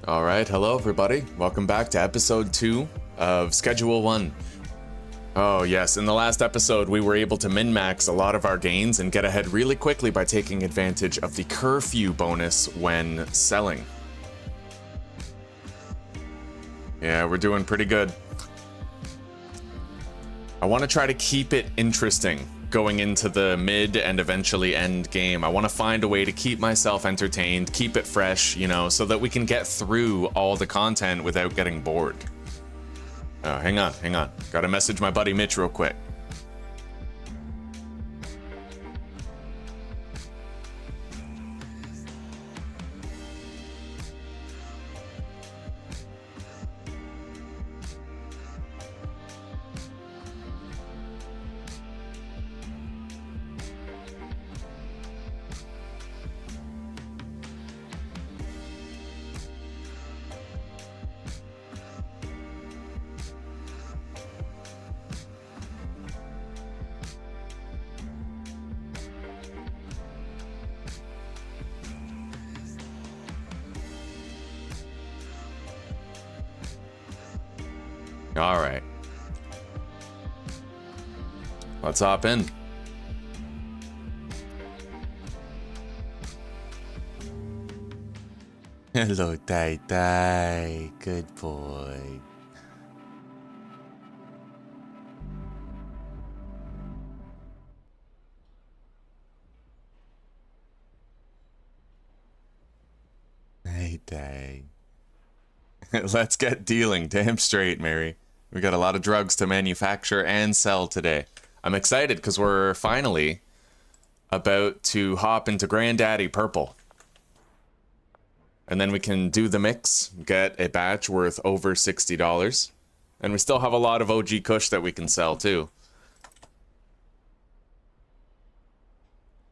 All right, hello everybody. Welcome back to episode 2 of Schedule 1. Oh yes, in the last episode we were able to min-max a lot of our gains and get ahead really quickly by taking advantage of the curfew bonus when selling. Yeah, we're doing pretty good. I want to try to keep it interesting going into the mid and eventually end game. I want to find a way to keep myself entertained, keep it fresh, you know, so that we can get through all the content without getting bored. Oh, hang on. Gotta message my buddy Mitch real quick. All right. Let's hop in. Hello, Tai Tai. Good boy. Hey, Tai. Let's get dealing. Damn straight, Mary. We got a lot of drugs to manufacture and sell today. I'm excited because we're finally about to hop into Granddaddy Purple. And then we can do the mix, get a batch worth over $60. And we still have a lot of OG Kush that we can sell too.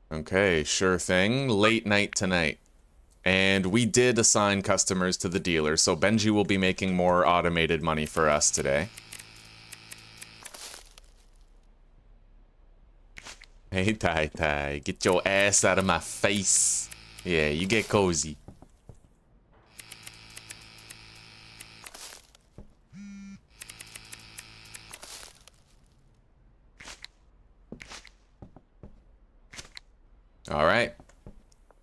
Okay, sure thing. Late night tonight. And we did assign customers to the dealer, so Benji will be making more automated money for us today. Hey, Tai Tai, get your ass out of my face. Yeah, you get cozy. All right.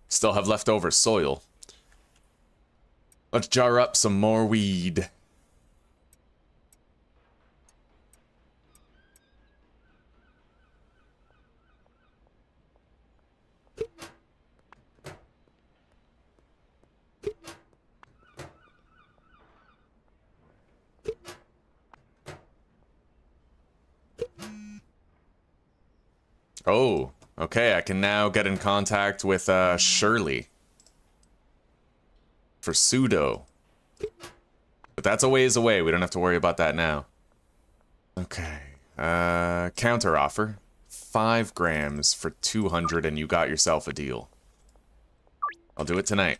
Still have leftover soil. Let's jar up some more weed. Oh. Okay, I can now get in contact with Shirley for pseudo. But that's a ways away. We don't have to worry about that now. Okay. Counter offer. 5 grams for 200 and you got yourself a deal. I'll do it tonight.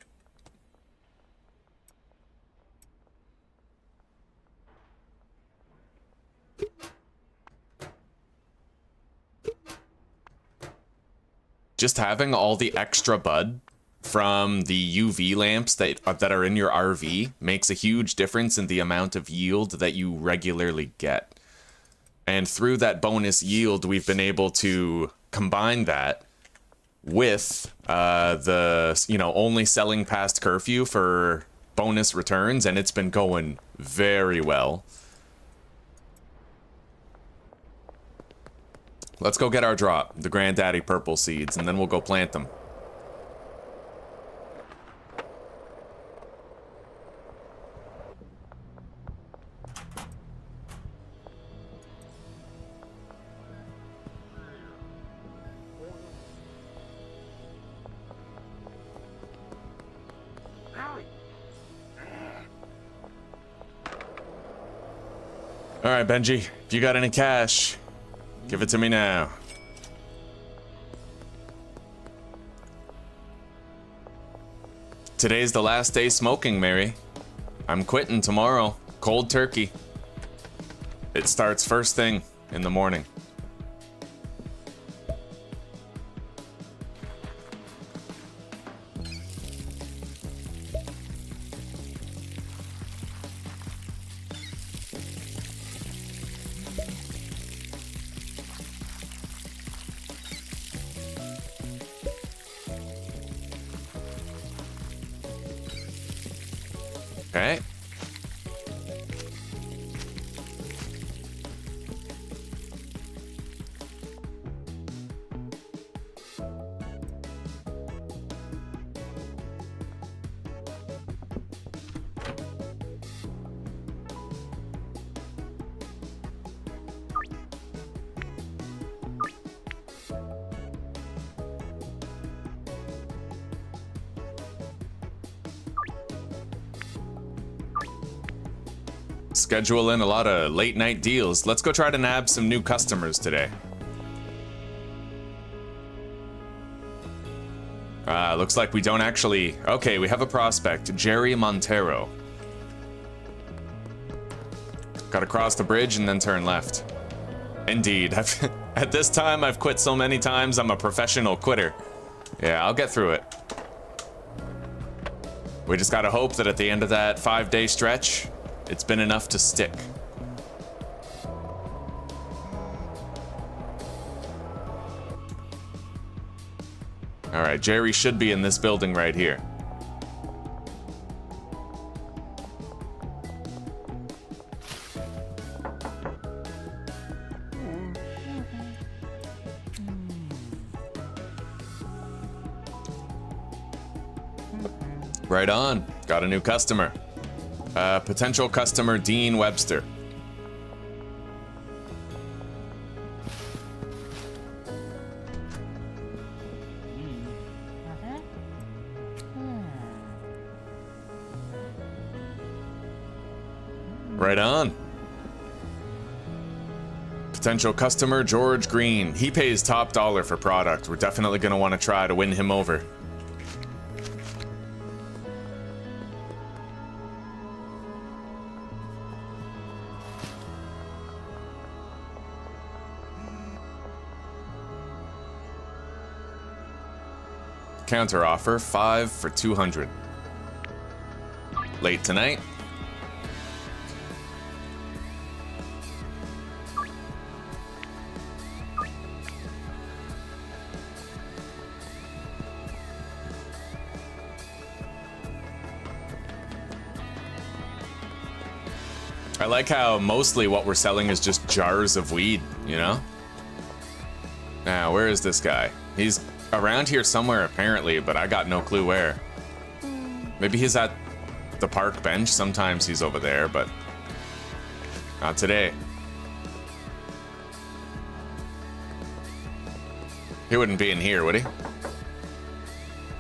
Just having all the extra bud from the UV lamps that are in your RV makes a huge difference in the amount of yield that you regularly get. And through that bonus yield, we've been able to combine that with the, you know, only selling past curfew for bonus returns, and it's been going very well. Let's go get our drop, the Granddaddy Purple seeds, and then we'll go plant them. All right, Benji, if you got any cash, give it to me now. Today's the last day smoking, Mary. I'm quitting tomorrow. Cold turkey. It starts first thing in the morning. Okay. Schedule in a lot of late night deals. Let's go try to nab some new customers today. Looks like we don't actually... Okay, we have a prospect, Jerry Montero. Gotta cross the bridge and then turn left. Indeed. At this time, I've quit so many times, I'm a professional quitter. Yeah, I'll get through it. We just gotta hope that at the end of that 5-day stretch, it's been enough to stick. All right, Jerry should be in this building right here. Right on. Got a new customer. Potential customer Dean Webster. Right on. Potential customer George Green. He pays top dollar for product. We're definitely going to want to try to win him over. Counter offer 5 for 200. Late tonight. I like how mostly what we're selling is just jars of weed, you know? Now, where is this guy? He's around here somewhere apparently, but I got no clue where. Maybe he's at the park bench. Sometimes he's over there, but not today. He wouldn't be in here, would he?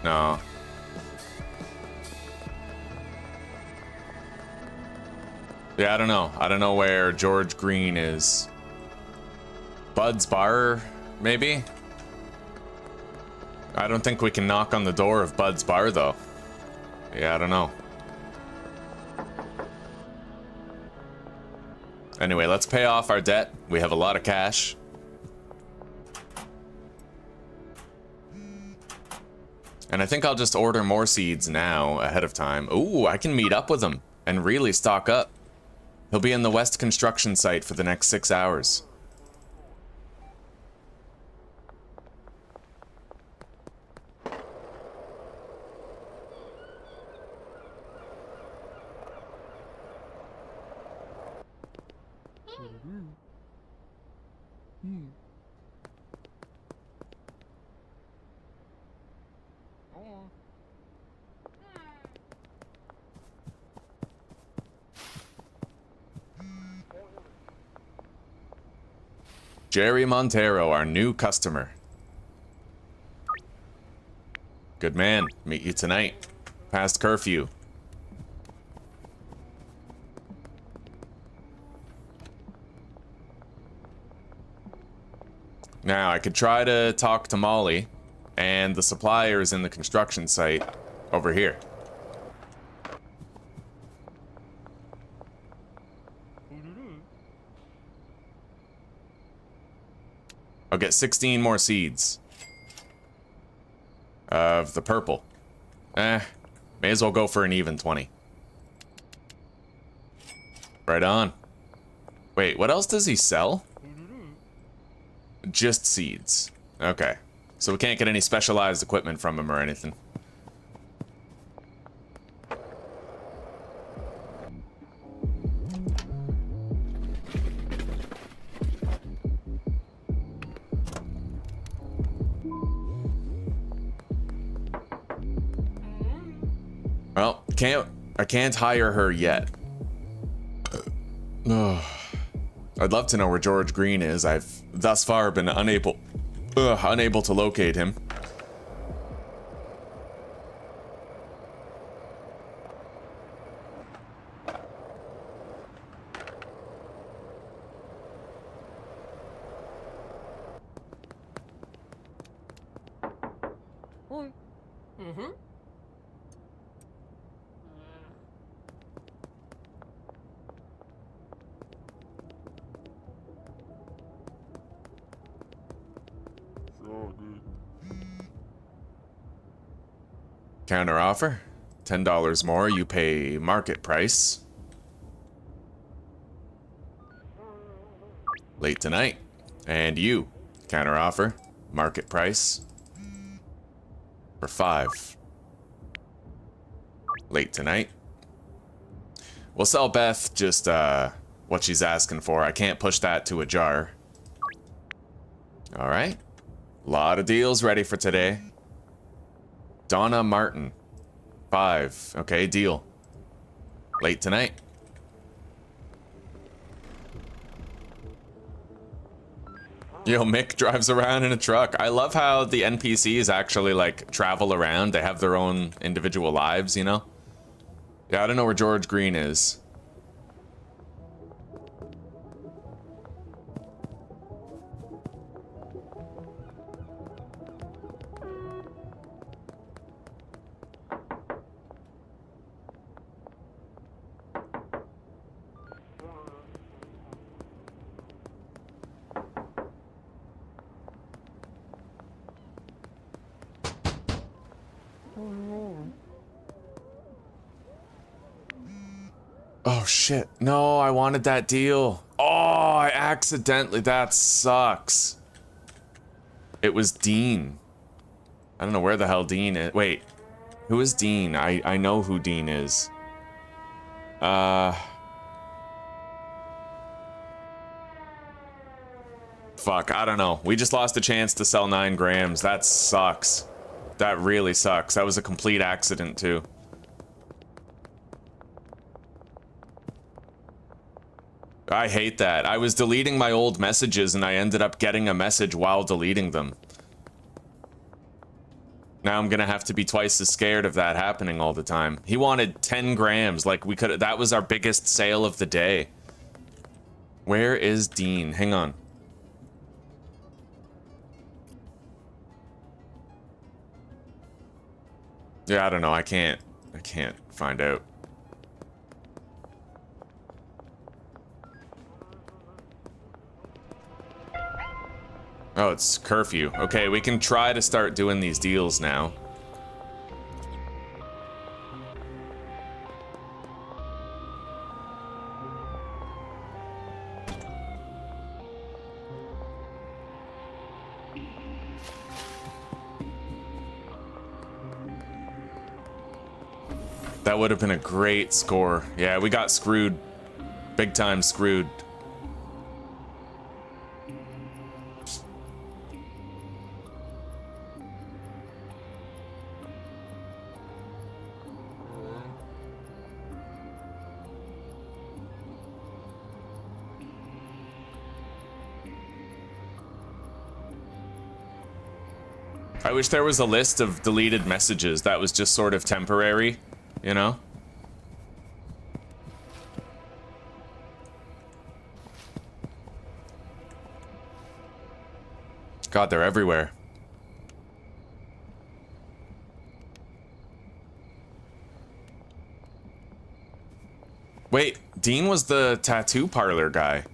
No. Yeah, I don't know. I don't know where George Green is. Bud's Bar, maybe? I don't think we can knock on the door of Bud's Bar, though. Yeah, I don't know. Anyway, let's pay off our debt. We have a lot of cash. And I think I'll just order more seeds now ahead of time. Ooh, I can meet up with him and really stock up. He'll be in the West construction site for the next 6 hours. Jerry Montero, our new customer. Good man. Meet you tonight. Past curfew. Now, I could try to talk to Molly, and the supplier is in the construction site over here. I'll get 16 more seeds of the purple. May as well go for an even 20. Right on. Wait, what else does he sell? Just seeds. Okay. So we can't get any specialized equipment from him or anything. Well, I can't hire her yet. I'd love to know where George Green is. I've thus far been unable to locate him. Counter offer, $10 more, you pay market price. Late tonight. And you, counter offer, market price for 5. Late tonight. We'll sell Beth just what she's asking for. I can't push that to a jar. All right. Lot of deals ready for today. Donna Martin, 5. Okay, deal. Late tonight. Yo, Mick drives around in a truck. I love how the NPCs actually, like, travel around. They have their own individual lives, you know? Yeah, I don't know where George Green is. Oh shit, no, I wanted that deal. Oh, I accidentally, that sucks. It was Dean. I don't know where the hell Dean is. Wait, who is Dean? I know who Dean is. Fuck, I don't know. We just lost a chance to sell 9 grams. That sucks. That really sucks. That was a complete accident too. I hate that. I was deleting my old messages and I ended up getting a message while deleting them. Now I'm gonna have to be twice as scared of that happening all the time. He wanted 10 grams, like we could, that was our biggest sale of the day. Where is Dean? Hang on. Yeah, I don't know, I can't find out. Oh, it's curfew. Okay, we can try to start doing these deals now. That would have been a great score. Yeah, we got screwed. Big time screwed. I wish there was a list of deleted messages that was just sort of temporary, you know? God, they're everywhere. Wait, Dean was the tattoo parlor guy.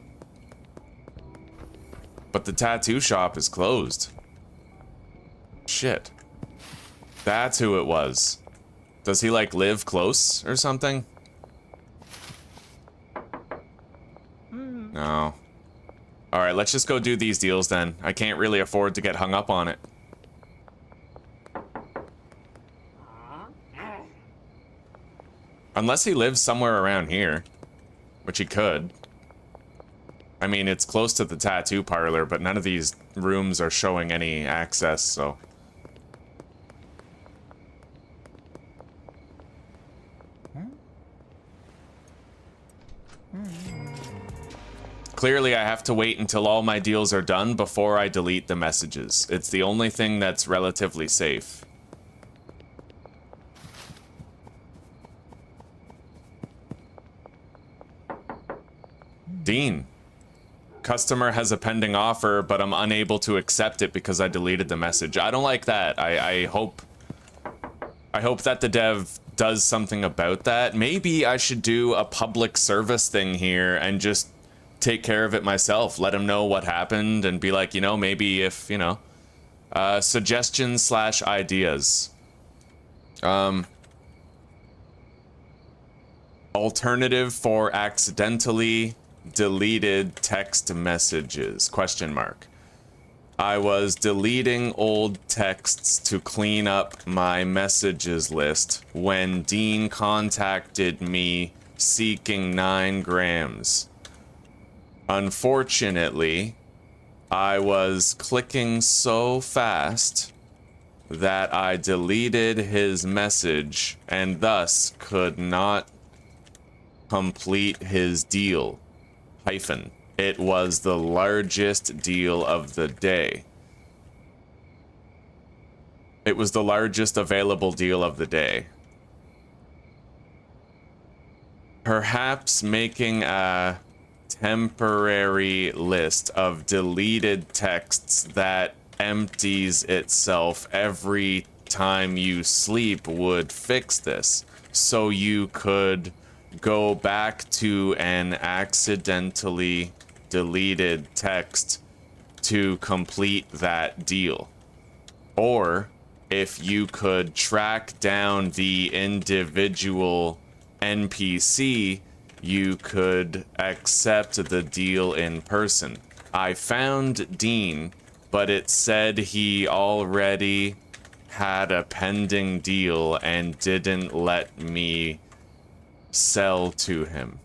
But the tattoo shop is closed. Shit. That's who it was. Does he, like, live close or something? No. Alright, let's just go do these deals then. I can't really afford to get hung up on it. Unless he lives somewhere around here. Which he could. I mean, it's close to the tattoo parlor, but none of these rooms are showing any access, so... clearly I have to wait until all my deals are done before I delete the messages. It's the only thing that's relatively safe. Dean. Customer has a pending offer, but I'm unable to accept it because I deleted the message. I don't like that. I hope that the dev does something about that. Maybe I should do a public service thing here and just take care of it myself. Let him know what happened and be like, you know, maybe if, you know, suggestions / ideas. Alternative for accidentally deleted text messages, ? I was deleting old texts to clean up my messages list when Dean contacted me seeking 9 grams. Unfortunately, I was clicking so fast that I deleted his message and thus could not complete his deal. It was the largest deal of the day. It was the largest available deal of the day. Perhaps making a temporary list of deleted texts that empties itself every time you sleep would fix this. So you could go back to an accidentally deleted text to complete that deal. Or if you could track down the individual NPC, you could accept the deal in person. I found Dean, but it said he already had a pending deal and didn't let me sell to him.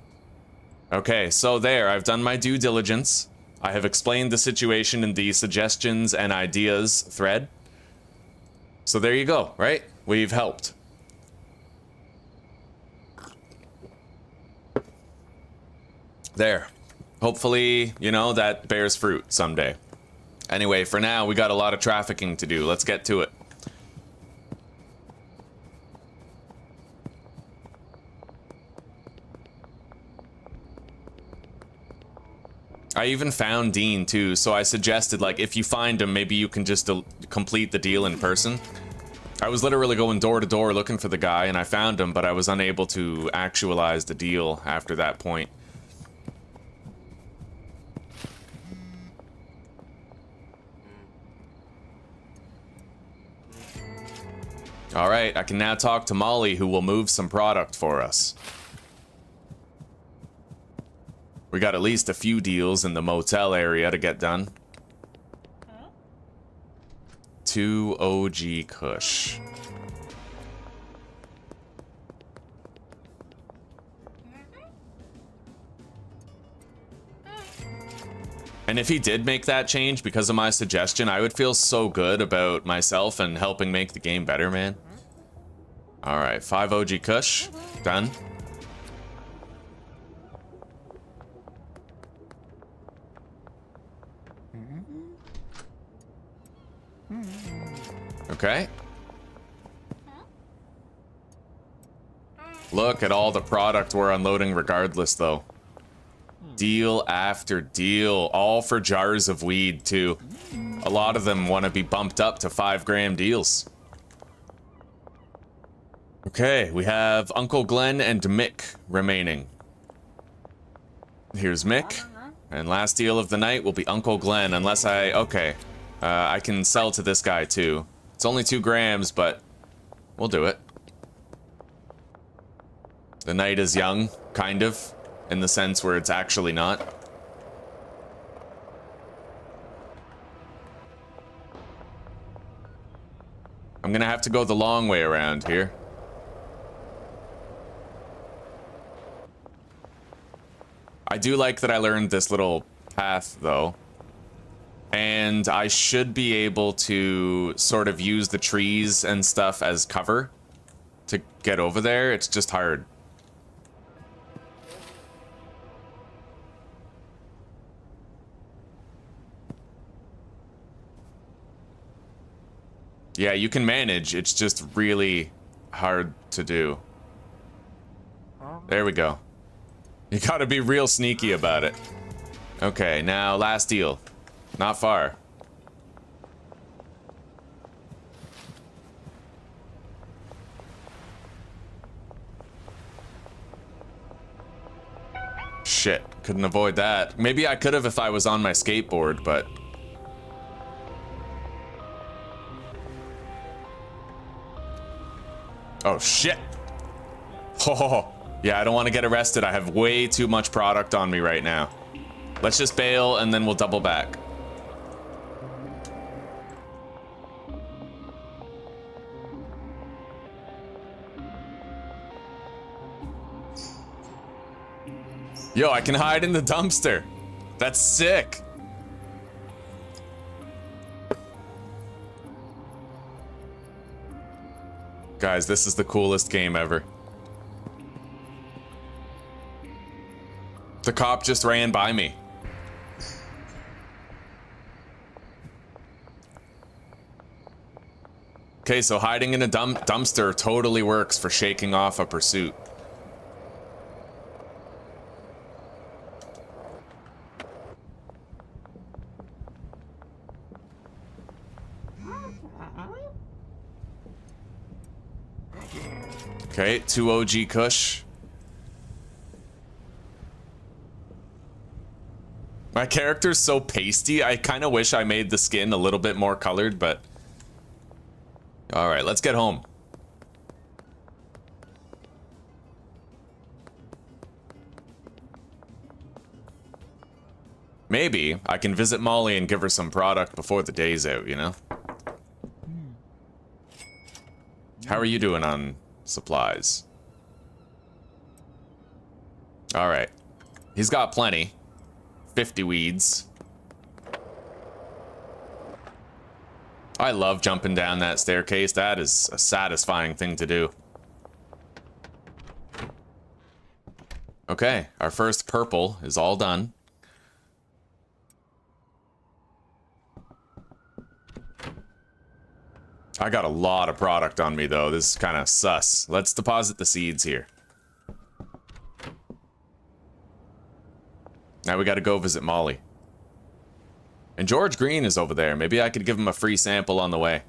Okay, so there, I've done my due diligence. I have explained the situation in the suggestions and ideas thread. So there you go, right? We've helped. There. Hopefully, you know, that bears fruit someday. Anyway, for now, we got a lot of trafficking to do. Let's get to it. I even found Dean too, so I suggested, like, if you find him, maybe you can just complete the deal in person. I was literally going door to door looking for the guy, and I found him, but I was unable to actualize the deal after that point. Alright, I can now talk to Molly, who will move some product for us. We got at least a few deals in the motel area to get done. 2 OG Kush. And if he did make that change because of my suggestion, I would feel so good about myself and helping make the game better, man. Alright, 5 OG Kush. Done. Okay. Look at all the product we're unloading regardless, though. Deal after deal, all for jars of weed, too. A lot of them want to be bumped up to 5 gram deals. Okay, we have Uncle Glenn and Mick remaining. Here's Mick, and last deal of the night will be Uncle Glenn, unless okay. I can sell to this guy, too. It's only 2 grams, but we'll do it. The night is young, kind of, in the sense where it's actually not. I'm gonna have to go the long way around here. I do like that I learned this little path, though. And I should be able to sort of use the trees and stuff as cover to get over there. It's just hard. Yeah, you can manage. It's just really hard to do. There we go. You gotta be real sneaky about it. Okay, now last deal. Not far. Shit, couldn't avoid that. Maybe I could have if I was on my skateboard, but... Oh, shit! Oh, yeah, I don't want to get arrested. I have way too much product on me right now. Let's just bail, and then we'll double back. Yo, I can hide in the dumpster. That's sick. Guys, this is the coolest game ever. The cop just ran by me. Okay, so hiding in a dumpster totally works for shaking off a pursuit. Okay, 2 OG Kush. My character's so pasty, I kind of wish I made the skin a little bit more colored, but... Alright, let's get home. Maybe I can visit Molly and give her some product before the day's out, you know? How are you doing on supplies? Alright. He's got plenty. 50 weeds. I love jumping down that staircase. That is a satisfying thing to do. Okay, our first purple is all done. I got a lot of product on me, though. This is kind of sus. Let's deposit the seeds here. Now we got to go visit Molly. And George Green is over there. Maybe I could give him a free sample on the way.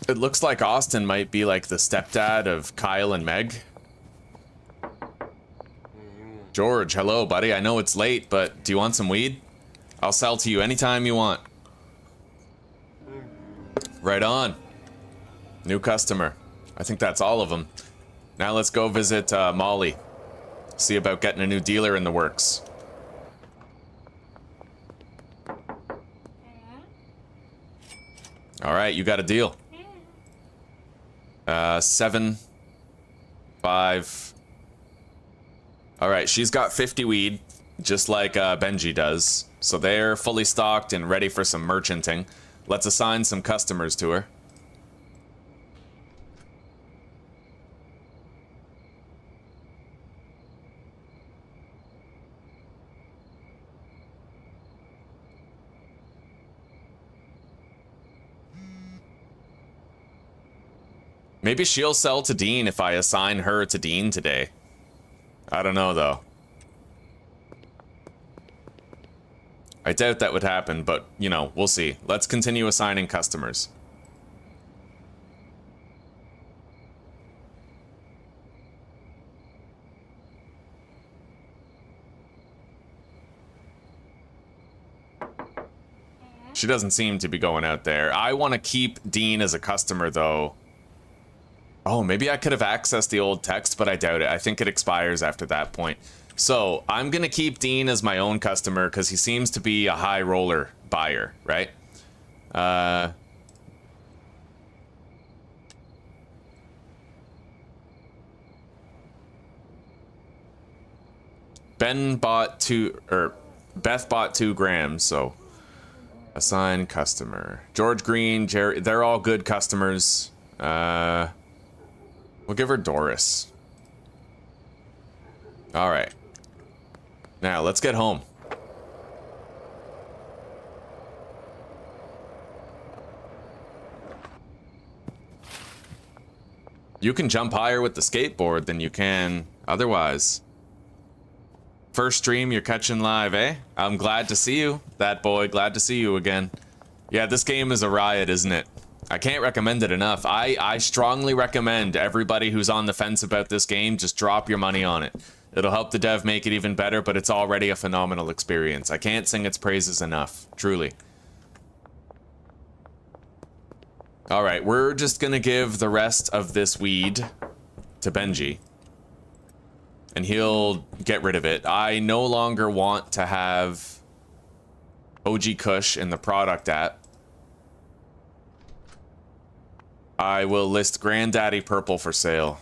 It looks like Austin might be like the stepdad of Kyle and Meg. George, hello, buddy. I know it's late, but do you want some weed? I'll sell to you anytime you want. Right on. New customer. I think that's all of them. Now let's go visit Molly. See about getting a new dealer in the works. All right, you got a deal. 7, 5. All right, she's got 50 weed, just like Benji does. So they're fully stocked and ready for some merchanting. Let's assign some customers to her. Maybe she'll sell to Dean if I assign her to Dean today. I don't know, though. I doubt that would happen, but, you know, we'll see. Let's continue assigning customers. She doesn't seem to be going out there. I want to keep Dean as a customer, though. Oh, maybe I could have accessed the old text, but I doubt it. I think it expires after that point. So, I'm going to keep Dean as my own customer because he seems to be a high roller buyer, right? Beth bought 2 grams, so Assign customer. George Green, Jerry, they're all good customers. We'll give her Doris. All right. Now, let's get home. You can jump higher with the skateboard than you can otherwise. First stream you're catching live, eh? I'm glad to see you, that boy. Glad to see you again. Yeah, this game is a riot, isn't it? I can't recommend it enough. I strongly recommend everybody who's on the fence about this game, just drop your money on it. It'll help the dev make it even better, but it's already a phenomenal experience. I can't sing its praises enough, truly. Alright, we're just gonna give the rest of this weed to Benji. And he'll get rid of it. I no longer want to have OG Kush in the product app. I will list Granddaddy Purple for sale.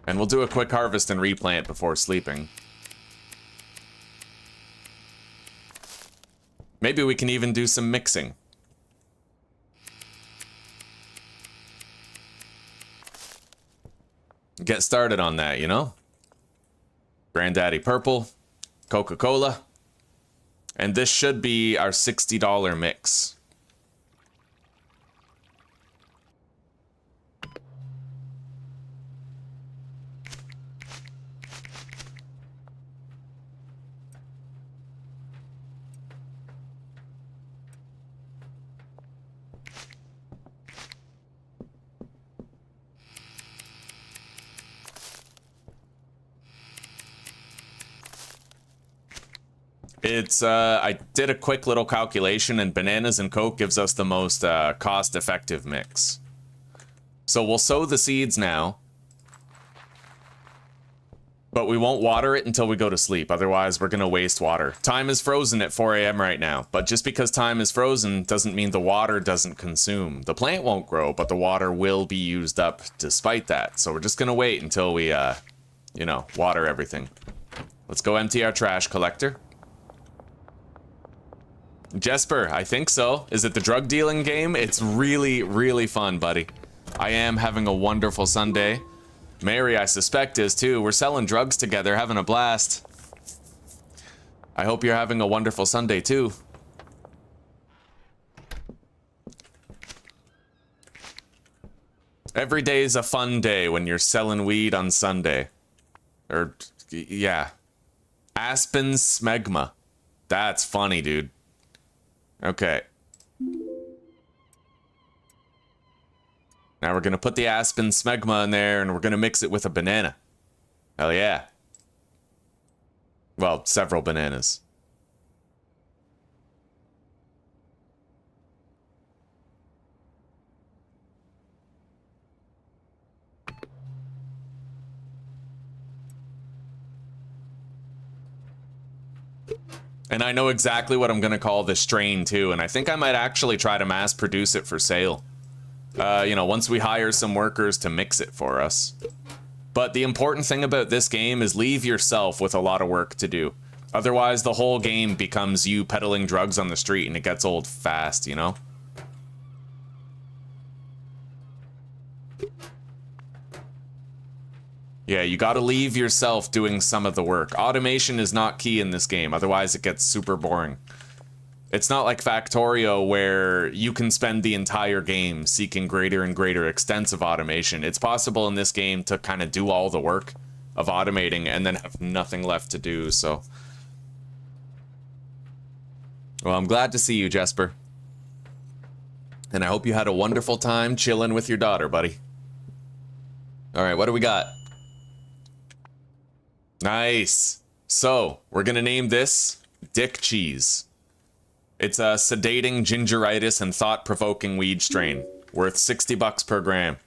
And we'll do a quick harvest and replant before sleeping. Maybe we can even do some mixing. Get started on that, you know? Granddaddy Purple, Coca-Cola, and this should be our $60 mix. It's, I did a quick little calculation, and bananas and Coke gives us the most cost-effective mix. So we'll sow the seeds now, but we won't water it until we go to sleep, otherwise we're gonna waste water. Time is frozen at 4 AM right now, but just because time is frozen doesn't mean the water doesn't consume. The plant won't grow, but the water will be used up despite that. So we're just gonna wait until we, you know, water everything. Let's go empty our trash collector. Jesper, I think so. Is it the drug dealing game? It's really, really fun, buddy. I am having a wonderful Sunday. Mary, I suspect, is too. We're selling drugs together, having a blast. I hope you're having a wonderful Sunday too. Every day is a fun day when you're selling weed on Sunday. Or, yeah. Aspen smegma. That's funny, dude. Okay. Now we're gonna put the aspen smegma in there and we're gonna mix it with a banana. Hell yeah. Well, several bananas. And I know exactly what I'm gonna call this strain too, and I think I might actually try to mass produce it for sale. You know, once we hire some workers to mix it for us. But the important thing about this game is leave yourself with a lot of work to do. Otherwise, the whole game becomes you peddling drugs on the street and it gets old fast, you know? Yeah, you gotta leave yourself doing some of the work. Automation is not key in this game, otherwise it gets super boring. It's not like Factorio where you can spend the entire game seeking greater and greater extents of automation. It's possible in this game to kind of do all the work of automating and then have nothing left to do, so. Well, I'm glad to see you, Jesper. And I hope you had a wonderful time chilling with your daughter, buddy. Alright, what do we got? Nice. So, we're gonna name this Dick Cheese. It's a sedating gingeritis and thought-provoking weed strain, worth $60 per gram.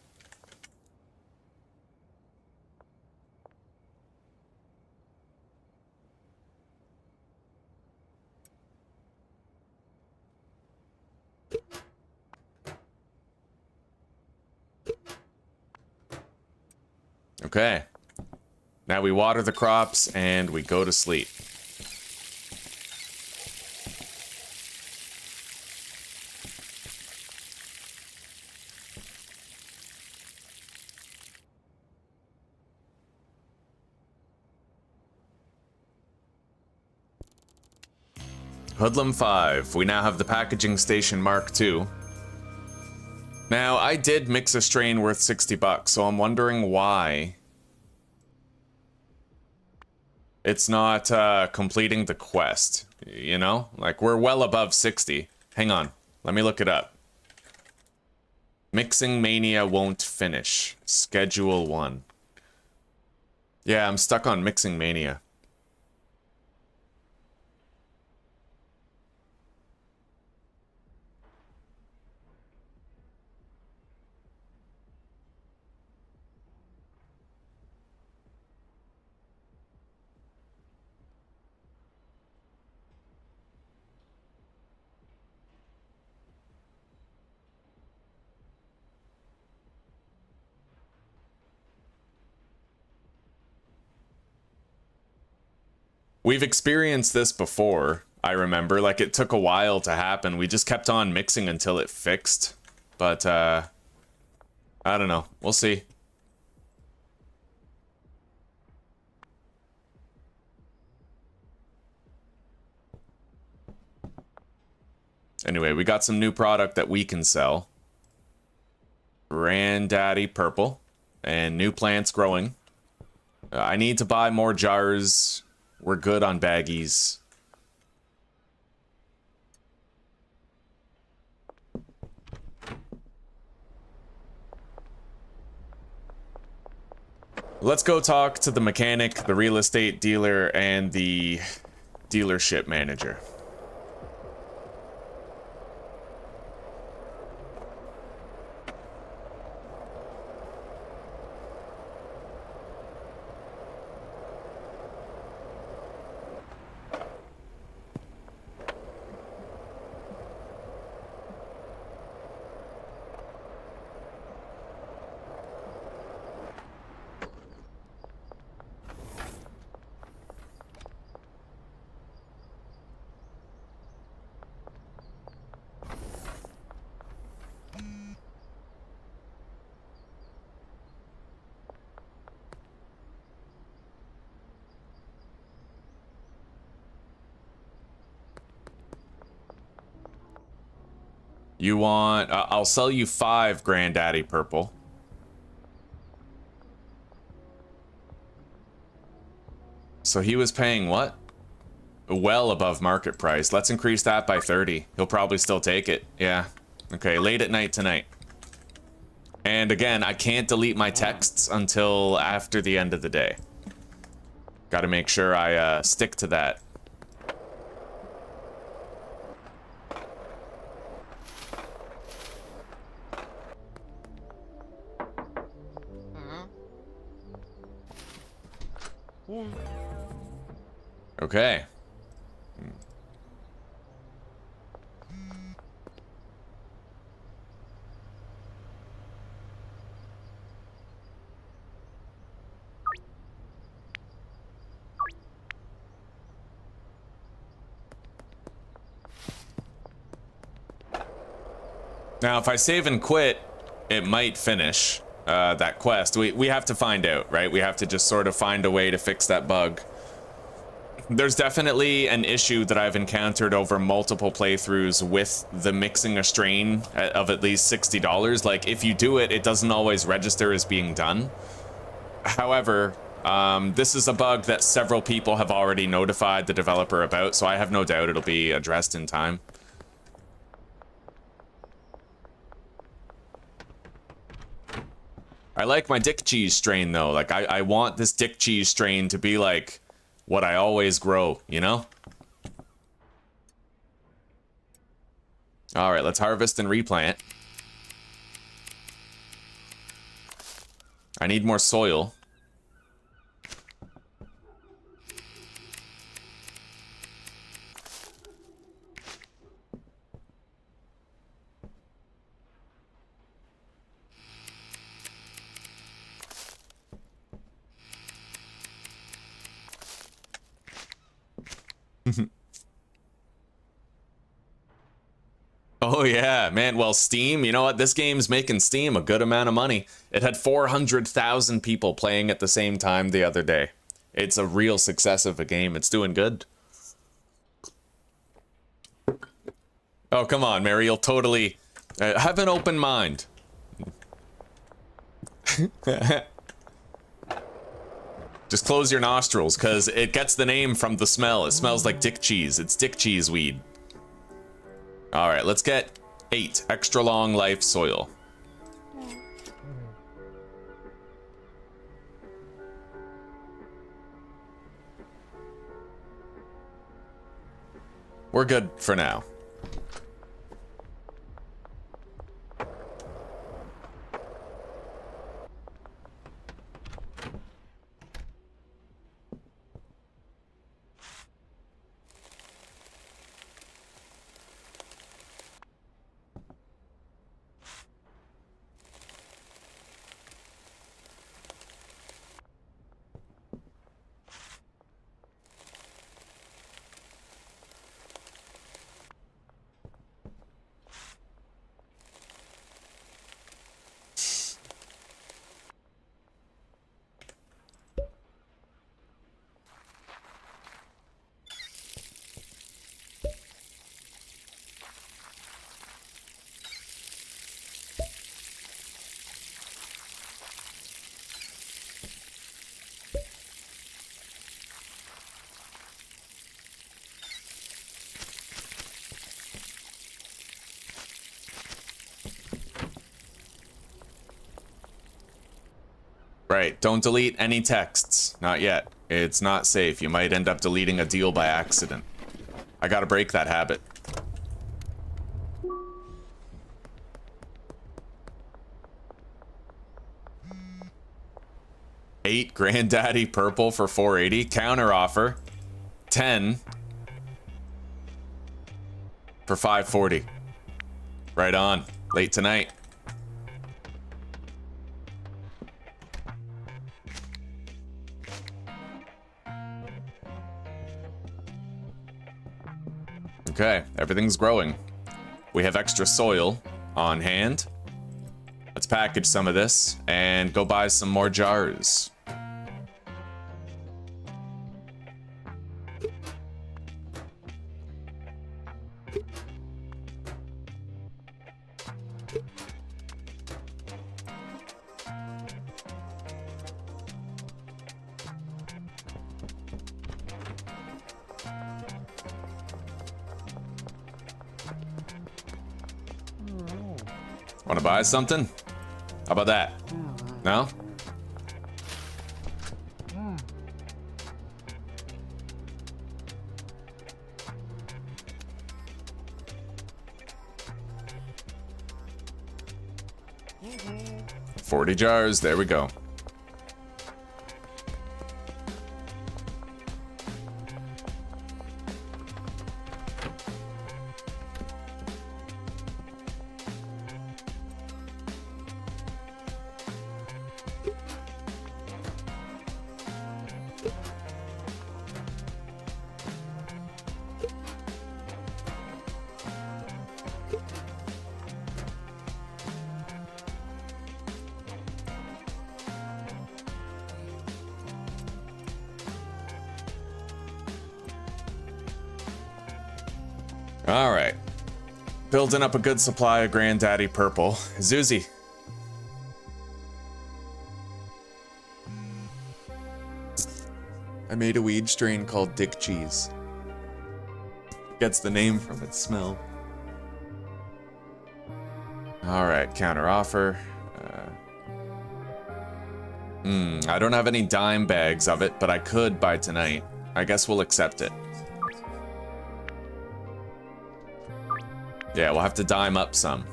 Okay. Now we water the crops and we go to sleep. Hoodlum 5. We now have the packaging station Mark II. Now, I did mix a strain worth 60 bucks, so I'm wondering why it's not completing the quest, you know? Like, we're well above 60. Hang on, let me look it up. Mixing Mania won't finish. Schedule 1. Yeah, I'm stuck on Mixing Mania. We've experienced this before, I remember. Like, it took a while to happen. We just kept on mixing until it fixed. But, I don't know. We'll see. Anyway, we got some new product that we can sell. Granddaddy Purple. And new plants growing. I need to buy more jars. We're good on baggies. Let's go talk to the mechanic, the real estate dealer, and the dealership manager. You want... I'll sell you 5 Granddaddy Purple. So he was paying what? Well above market price. Let's increase that by 30. He'll probably still take it. Yeah. Okay, late at night tonight. And again, I can't delete my texts until after the end of the day. Gotta make sure I stick to that. Okay. Now, if I save and quit, it might finish that quest. We have to find out, right? We have to just sort of find a way to fix that bug. There's definitely an issue that I've encountered over multiple playthroughs with the mixing a strain of at least $60. Like, if you do it, it doesn't always register as being done. However, this is a bug that several people have already notified the developer about, so I have no doubt it'll be addressed in time. I like my dick cheese strain, though. Like, I want this dick cheese strain to be, like, what I always grow, you know? Alright, let's harvest and replant. I need more soil. Oh yeah, man. Well, Steam, you know what? This game's making Steam a good amount of money. It had 400,000 people playing at the same time the other day. It's a real success of a game. It's doing good. Oh, come on, Mary. You'll totally have an open mind. Just close your nostrils, because it gets the name from the smell. It smells like dick cheese. It's dick cheese weed. All right, let's get 8 extra long life soil. We're good for now. Right, don't delete any texts. Not yet. It's not safe. You might end up deleting a deal by accident. I gotta break that habit. $8 Granddaddy Purple for 480. Counter offer. 10 for 540. Right on. Late tonight. Okay, everything's growing. We have extra soil on hand. Let's package some of this and go buy some more jars. Want to buy something? How about that? No? $40 jars, there we go. All right. Building up a good supply of Granddaddy Purple. Zuzi. I made a weed strain called Dick Cheese. Gets the name from its smell. All right, counter offer. I don't have any dime bags of it, but I could by tonight. I guess we'll accept it. Yeah, we'll have to dime up some.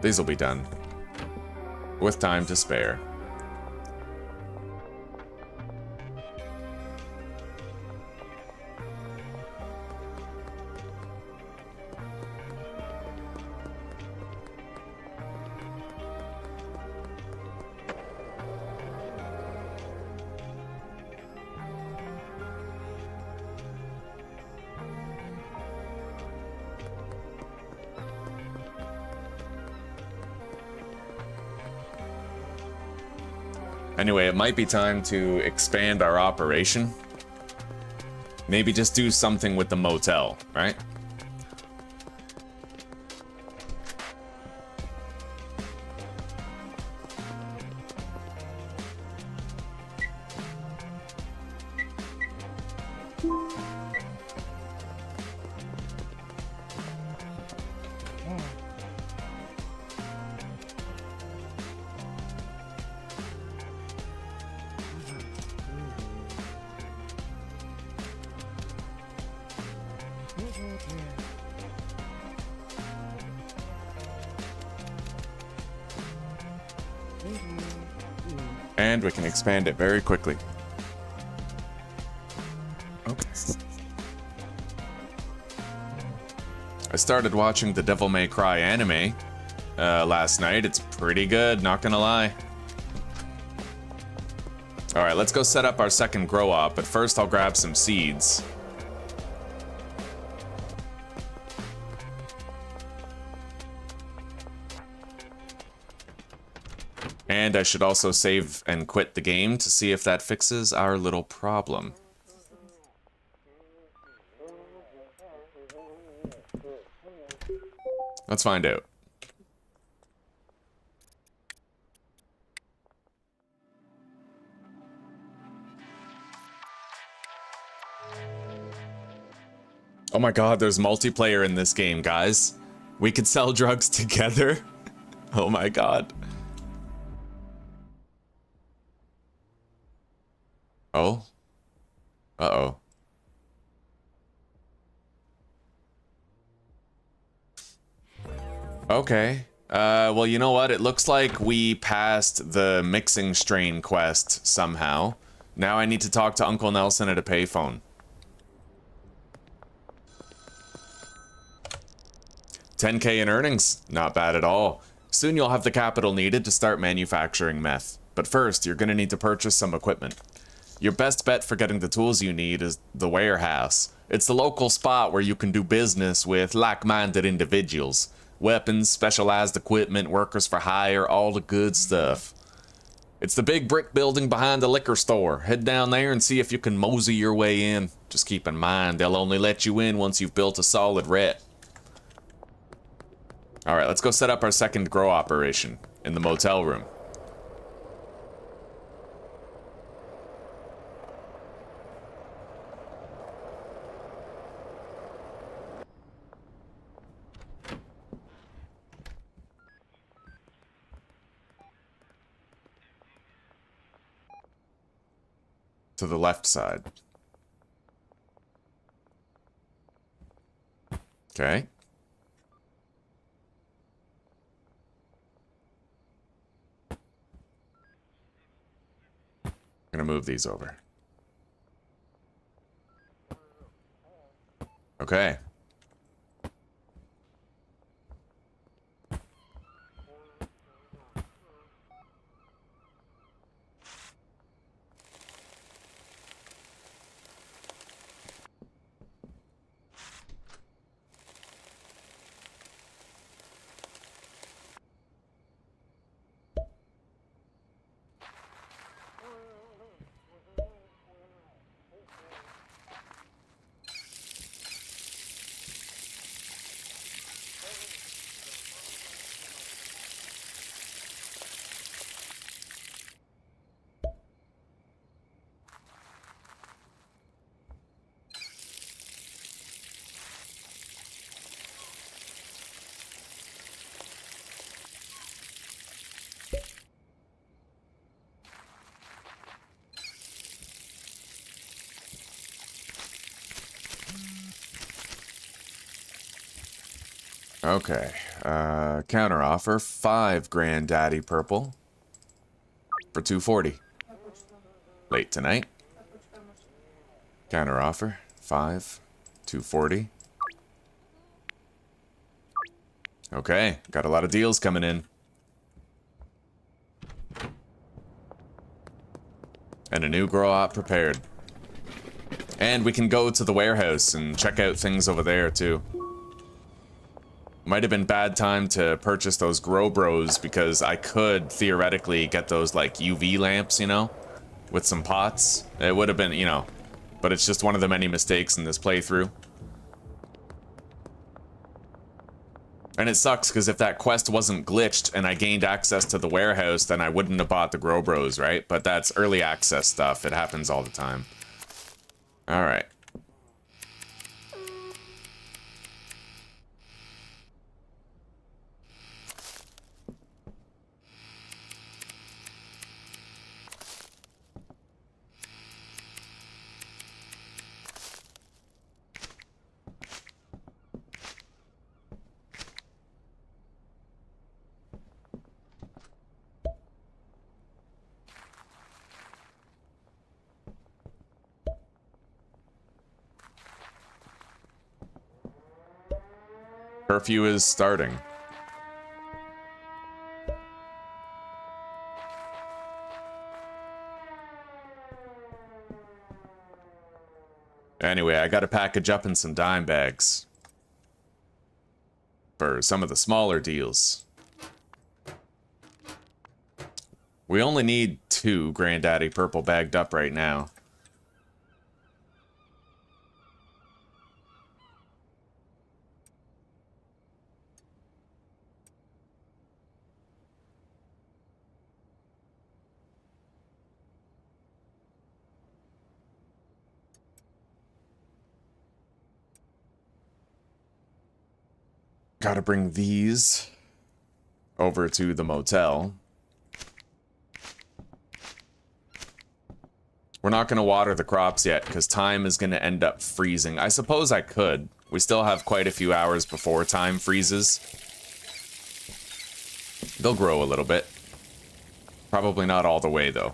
These will be done. With time to spare. Anyway, it might be time to expand our operation. Maybe just do something with the motel, right? And we can expand it very quickly. Okay. I started watching the Devil May Cry anime last night. It's pretty good, not gonna lie. Alright, let's go set up our second grow op, but first I'll grab some seeds. And I should also save and quit the game to see if that fixes our little problem. Let's find out. Oh my god, there's multiplayer in this game, guys. We could sell drugs together. Oh my god. Oh? Uh-oh. Okay. Well, you know what? It looks like we passed the mixing strain quest somehow. Now I need to talk to Uncle Nelson at a payphone. 10K in earnings. Not bad at all. Soon you'll have the capital needed to start manufacturing meth. But first, you're gonna need to purchase some equipment. Your best bet for getting the tools you need is the warehouse. It's the local spot where you can do business with like-minded individuals. Weapons, specialized equipment, workers for hire, all the good stuff. It's the big brick building behind the liquor store. Head down there and see if you can mosey your way in. Just keep in mind, they'll only let you in once you've built a solid rep. Alright, let's go set up our second grow operation in the motel room. To the left side. Okay. I'm gonna move these over. Okay. Okay, counter offer, 5 Granddaddy Purple for 240. Late tonight. Counter offer, 5, 240. Okay, got a lot of deals coming in. And a new grow op prepared. And we can go to the warehouse and check out things over there too. Might have been bad time to purchase those Grow Bros because I could theoretically get those like UV lamps, you know, with some pots. It would have been, you know, but it's just one of the many mistakes in this playthrough. And it sucks because if that quest wasn't glitched and I gained access to the warehouse, then I wouldn't have bought the Grow Bros, right? But that's early access stuff. It happens all the time. All right. Curfew is starting. Anyway, I gotta package up in some dime bags for some of the smaller deals. We only need 2 Granddaddy Purple bagged up right now. Gotta bring these over to the motel. We're not gonna water the crops yet because time is gonna end up freezing. I suppose I could. We still have quite a few hours before time freezes. They'll grow a little bit. Probably not all the way though.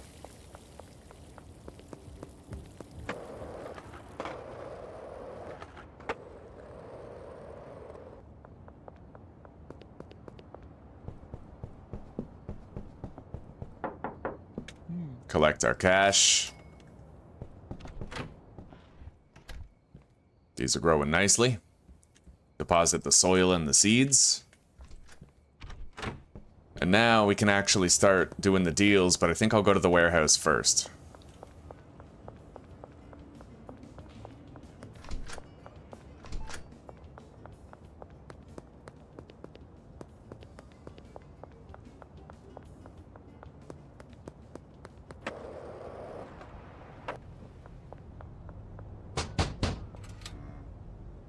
Collect our cash. These are growing nicely. Deposit the soil and the seeds. And now we can actually start doing the deals, but I think I'll go to the warehouse first.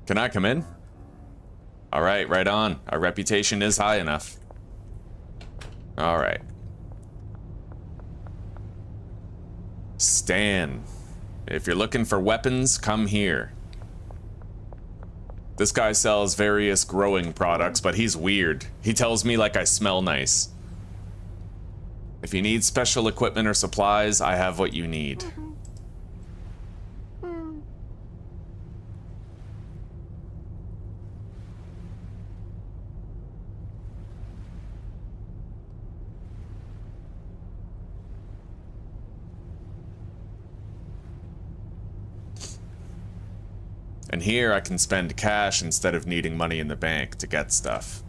Can I come in? All right, right on. Our reputation is high enough. All right. Stan. If you're looking for weapons, come here. This guy sells various growing products, but he's weird. He tells me like I smell nice. If you need special equipment or supplies, I have what you need. And here I can spend cash instead of needing money in the bank to get stuff.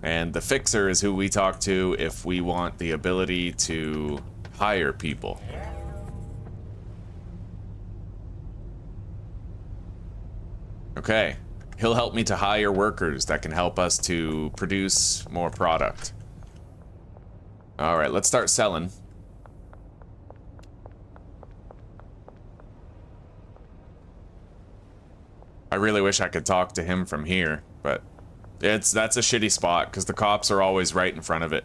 And the fixer is who we talk to if we want the ability to hire people. Okay, he'll help me to hire workers that can help us to produce more product. All right, let's start selling. I really wish I could talk to him from here, but that's a shitty spot because the cops are always right in front of it.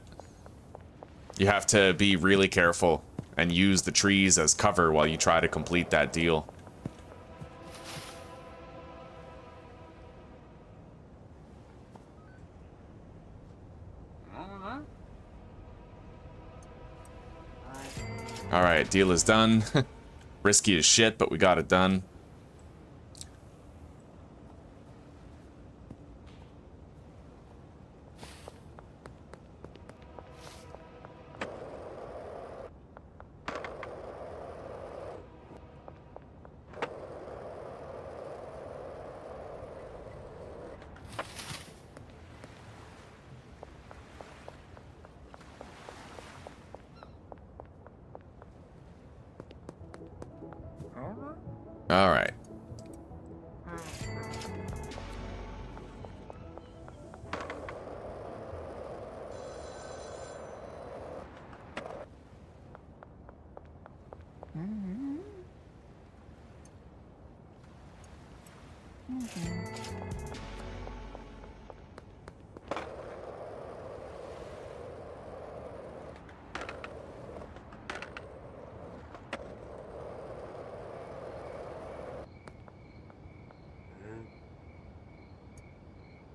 You have to be really careful and use the trees as cover while you try to complete that deal. All right, deal is done. Risky as shit, but we got it done. All right.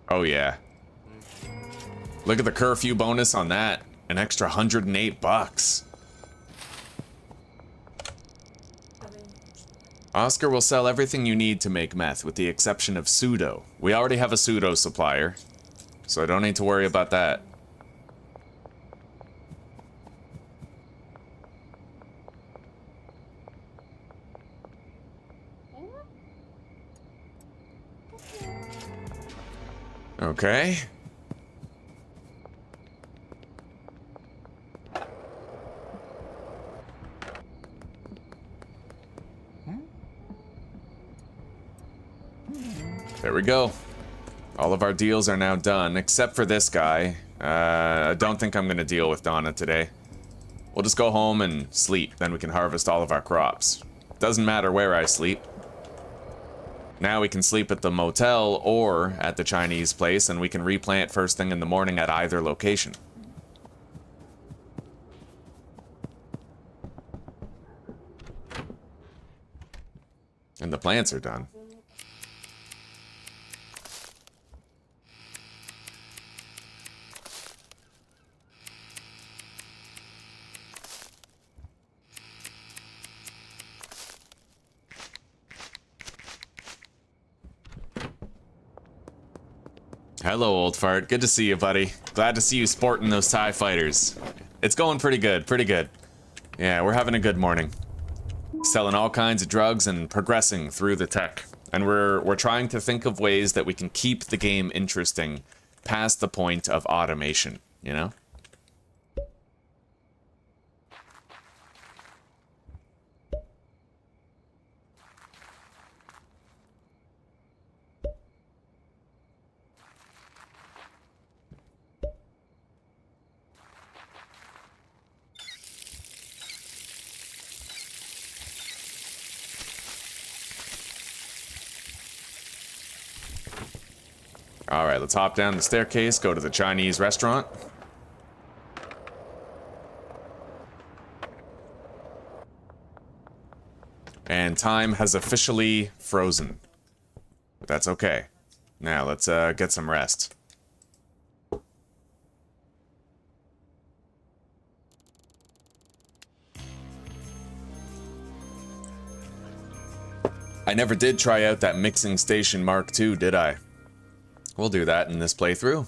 Oh yeah. Look at the curfew bonus on that. An extra $108. Oscar will sell everything you need to make meth, with the exception of pseudo. We already have a pseudo supplier, so I don't need to worry about that. Okay. There we go. All of our deals are now done, except for this guy. I don't think I'm gonna deal with Donna today. We'll just go home and sleep, then we can harvest all of our crops. Doesn't matter where I sleep. Now we can sleep at the motel or at the Chinese place, and we can replant first thing in the morning at either location. And the plants are done. Hello, old fart. Good to see you, buddy. Glad to see you sporting those TIE fighters. It's going pretty good, pretty good. Yeah, we're having a good morning. Selling all kinds of drugs and progressing through the tech. And we're trying to think of ways that we can keep the game interesting past the point of automation, you know? All right, let's hop down the staircase, go to the Chinese restaurant. And time has officially frozen. But that's okay. Now, let's get some rest. I never did try out that mixing station Mark II, did I? We'll do that in this playthrough.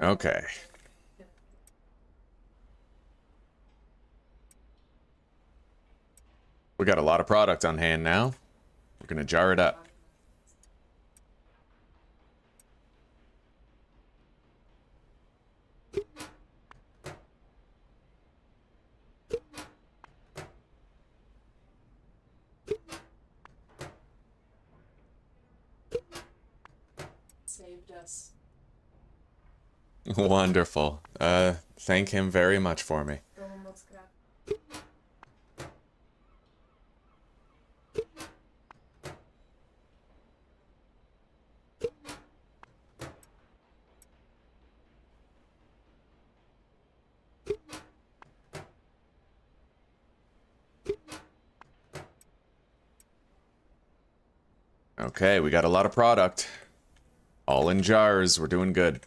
Okay. We got a lot of product on hand now. We're gonna jar it up. Saved us. Wonderful. Thank him very much for me. Okay, we got a lot of product. All in jars. We're doing good.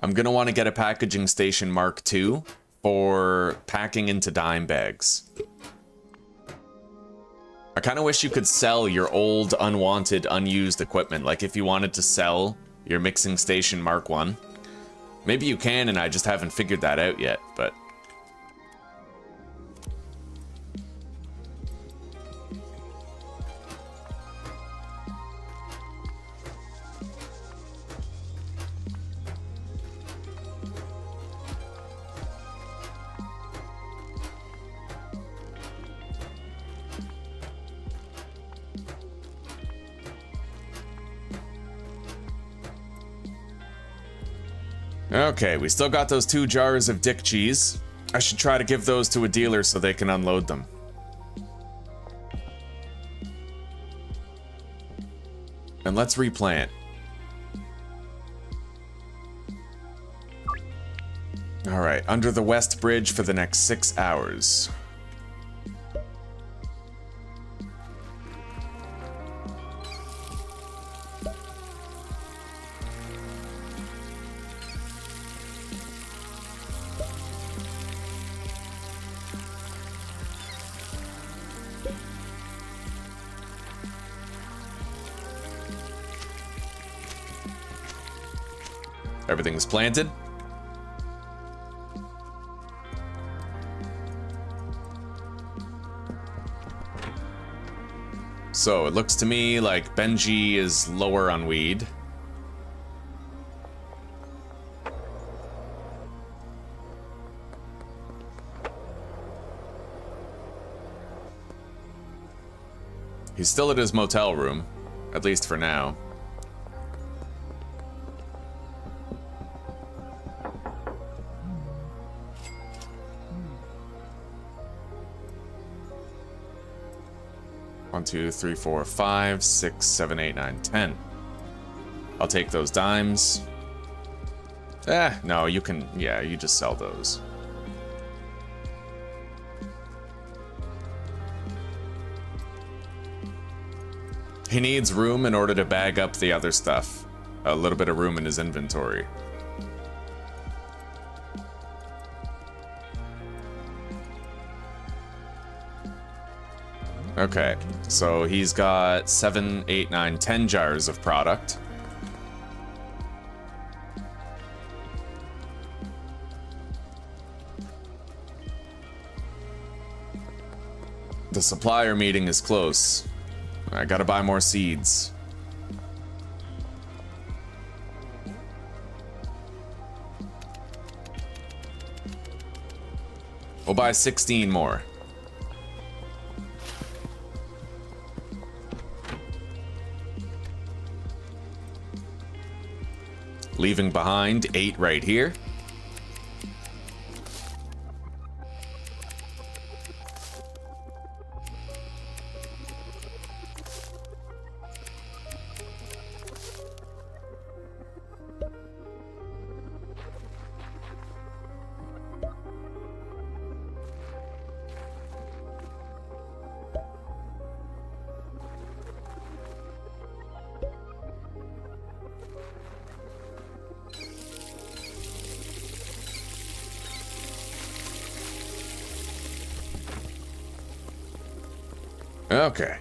I'm gonna want to get a packaging station Mark II for packing into dime bags. I kind of wish you could sell your old, unwanted, unused equipment. Like if you wanted to sell your mixing station Mark 1. Maybe you can, and I just haven't figured that out yet, but... Okay, we still got those 2 jars of dick cheese. I should try to give those to a dealer so they can unload them. And let's replant. Alright, under the West Bridge for the next 6 hours. Everything's planted. So it looks to me like Benji is lower on weed. He's still at his motel room, at least for now. One, 2, 3, 4, 5, 6, 7, 8, 9, 10. I'll take those dimes. No, you can, yeah, you just sell those. He needs room in order to bag up the other stuff. A little bit of room in his inventory. Okay, so he's got 7, 8, 9, 10 jars of product. The supplier meeting is close. I gotta buy more seeds. We'll buy 16 more. Leaving behind 8 right here. Okay.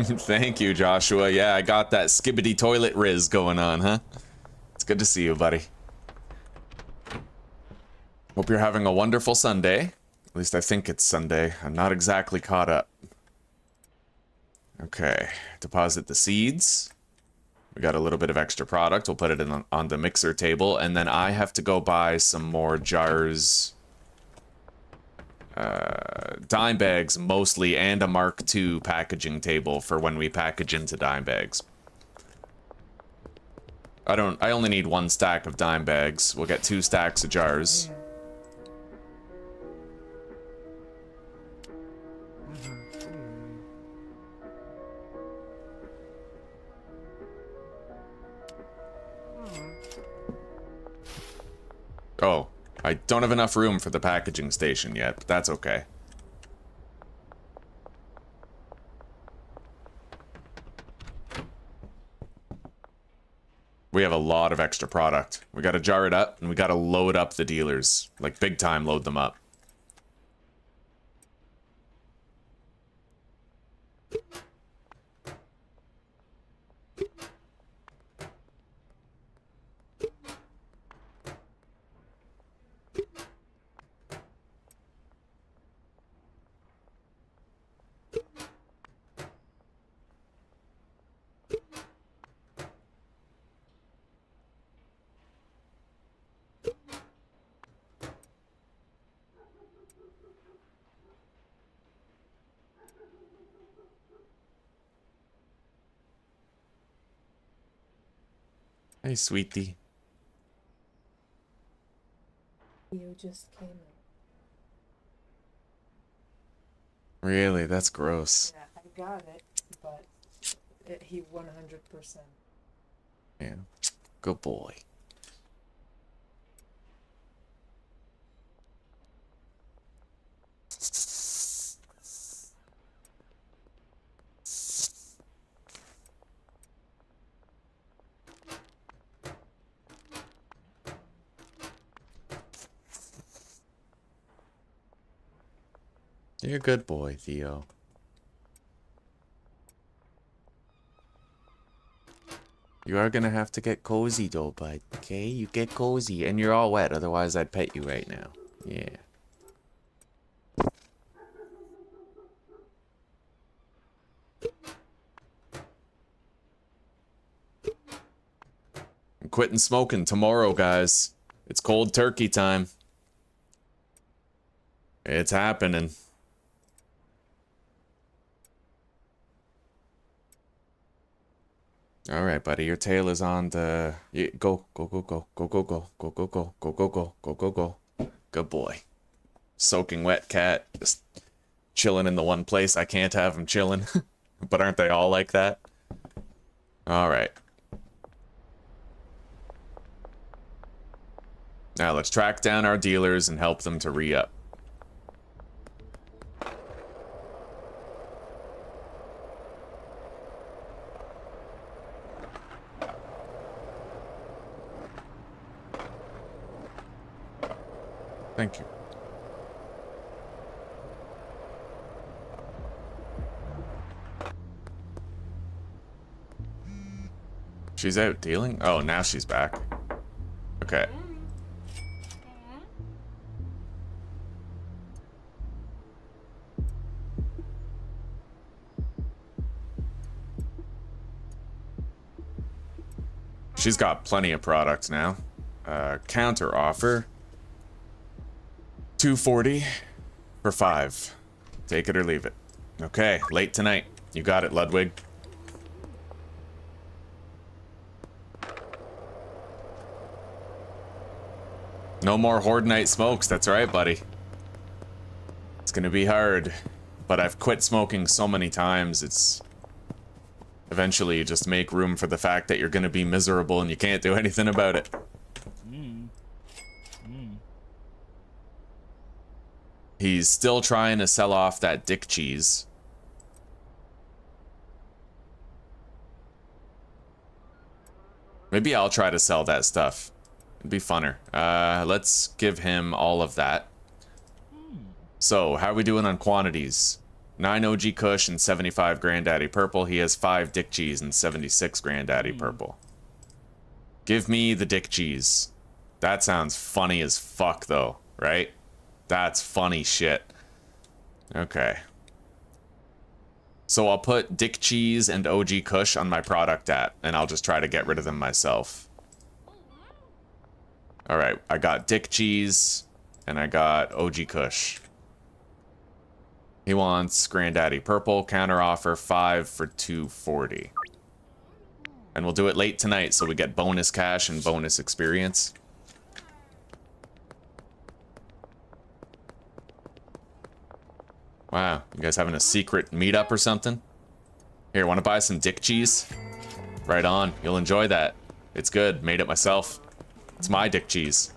Thank you, Joshua. Yeah, I got that skibbity toilet riz going on, huh? It's good to see you, buddy. Hope you're having a wonderful Sunday. At least I think it's Sunday. I'm not exactly caught up. Okay, deposit the seeds. We got a little bit of extra product. We'll put it in on the mixer table, and then I have to go buy some more jars. Dime bags mostly, and a Mark II packaging table for when we package into dime bags. I only need 1 stack of dime bags. We'll get 2 stacks of jars. Oh, I don't have enough room for the packaging station yet, but that's okay. We have a lot of extra product. We gotta jar it up, and we gotta load up the dealers. Like, big time load them up. Hey, sweetie. You just came in. Really? That's gross. Yeah, I got it, but he 100%. Yeah. Good boy. You're a good boy, Theo. You are gonna have to get cozy though, bud. Okay? You get cozy. And you're all wet, otherwise I'd pet you right now. Yeah. I'm quitting smoking tomorrow, guys. It's cold turkey time. It's happening. All right, buddy. Your tail is on the... Go, go, go, go, go, go, go, go, go, go, go, go, go, go, go, go. Good boy. Soaking wet cat. Just chilling in the one place I can't have him chilling. But aren't they all like that? All right. Now let's track down our dealers and help them to re-up. Thank you. She's out dealing? Oh, now she's back. Okay. She's got plenty of products now. Counter offer. 240 for 5. Take it or leave it. Okay, late tonight. You got it, Ludwig. No more Horde Night smokes, that's right, buddy. It's gonna be hard. But I've quit smoking so many times, it's... Eventually you just make room for the fact that you're gonna be miserable and you can't do anything about it. He's still trying to sell off that dick cheese. Maybe I'll try to sell that stuff. It'd be funner. Let's give him all of that. So, how are we doing on quantities? 9 OG Kush and 75 Granddaddy Purple. He has 5 Dick Cheese and 76 Granddaddy Purple. Give me the Dick Cheese. That sounds funny as fuck, though, right? That's funny shit. Okay. So I'll put Dick Cheese and OG Kush on my product app, and I'll just try to get rid of them myself. Alright, I got Dick Cheese, and I got OG Kush. He wants Granddaddy Purple, counter offer 5 for 240. And we'll do it late tonight so we get bonus cash and bonus experience. Wow, you guys having a secret meetup or something? Here, want to buy some Dick Cheese? Right on, you'll enjoy that. It's good, made it myself. It's my Dick Cheese.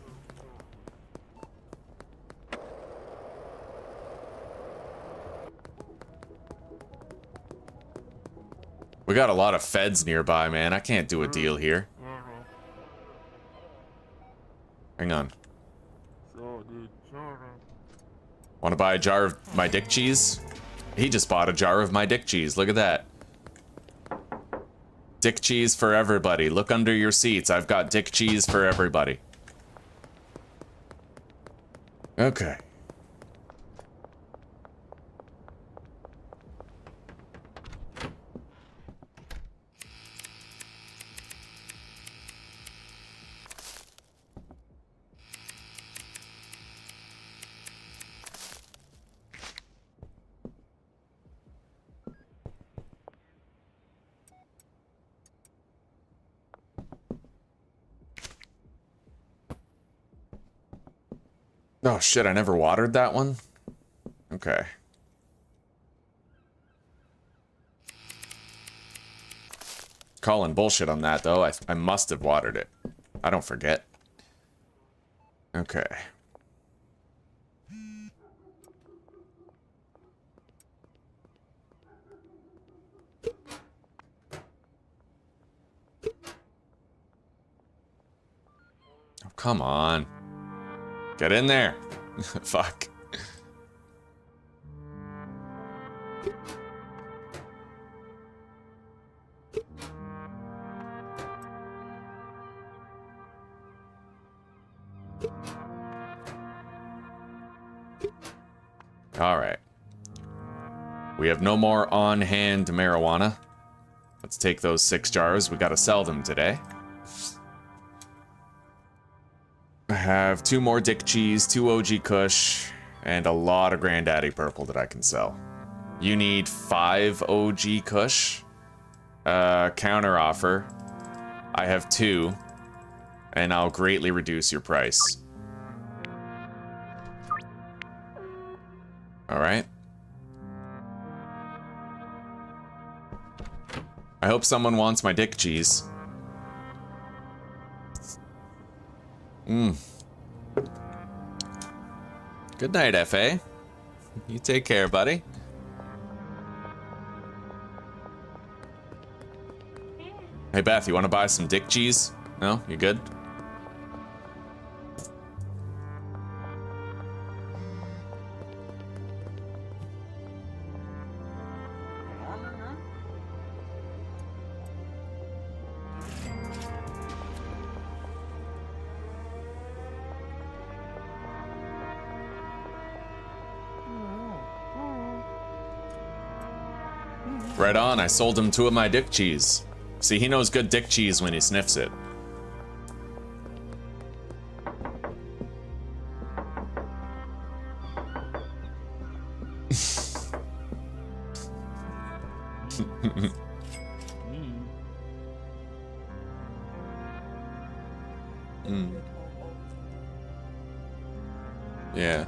We got a lot of feds nearby, man. I can't do a deal here. Hang on. Want to buy a jar of my dick cheese? He just bought a jar of my dick cheese. Look at that. Dick cheese for everybody. Look under your seats. I've got dick cheese for everybody. Okay. Oh shit, I never watered that one? Okay. Calling bullshit on that though. I must have watered it. I don't forget. Okay. Oh, come on. Get in there. Fuck. All right. We have no more on-hand marijuana. Let's take those 6 jars. We gotta sell them today. I have 2 more Dick Cheese, 2 OG Kush, and a lot of Granddaddy Purple that I can sell. You need 5 OG Kush. Counter offer. I have 2, and I'll greatly reduce your price. Alright. I hope someone wants my Dick Cheese. Good night, FA. You take care, buddy. Hey, Beth, you want to buy some Dick Cheese? No? You good? Right on, I sold him 2 of my Dick Cheese. See, he knows good Dick Cheese when he sniffs it. Yeah.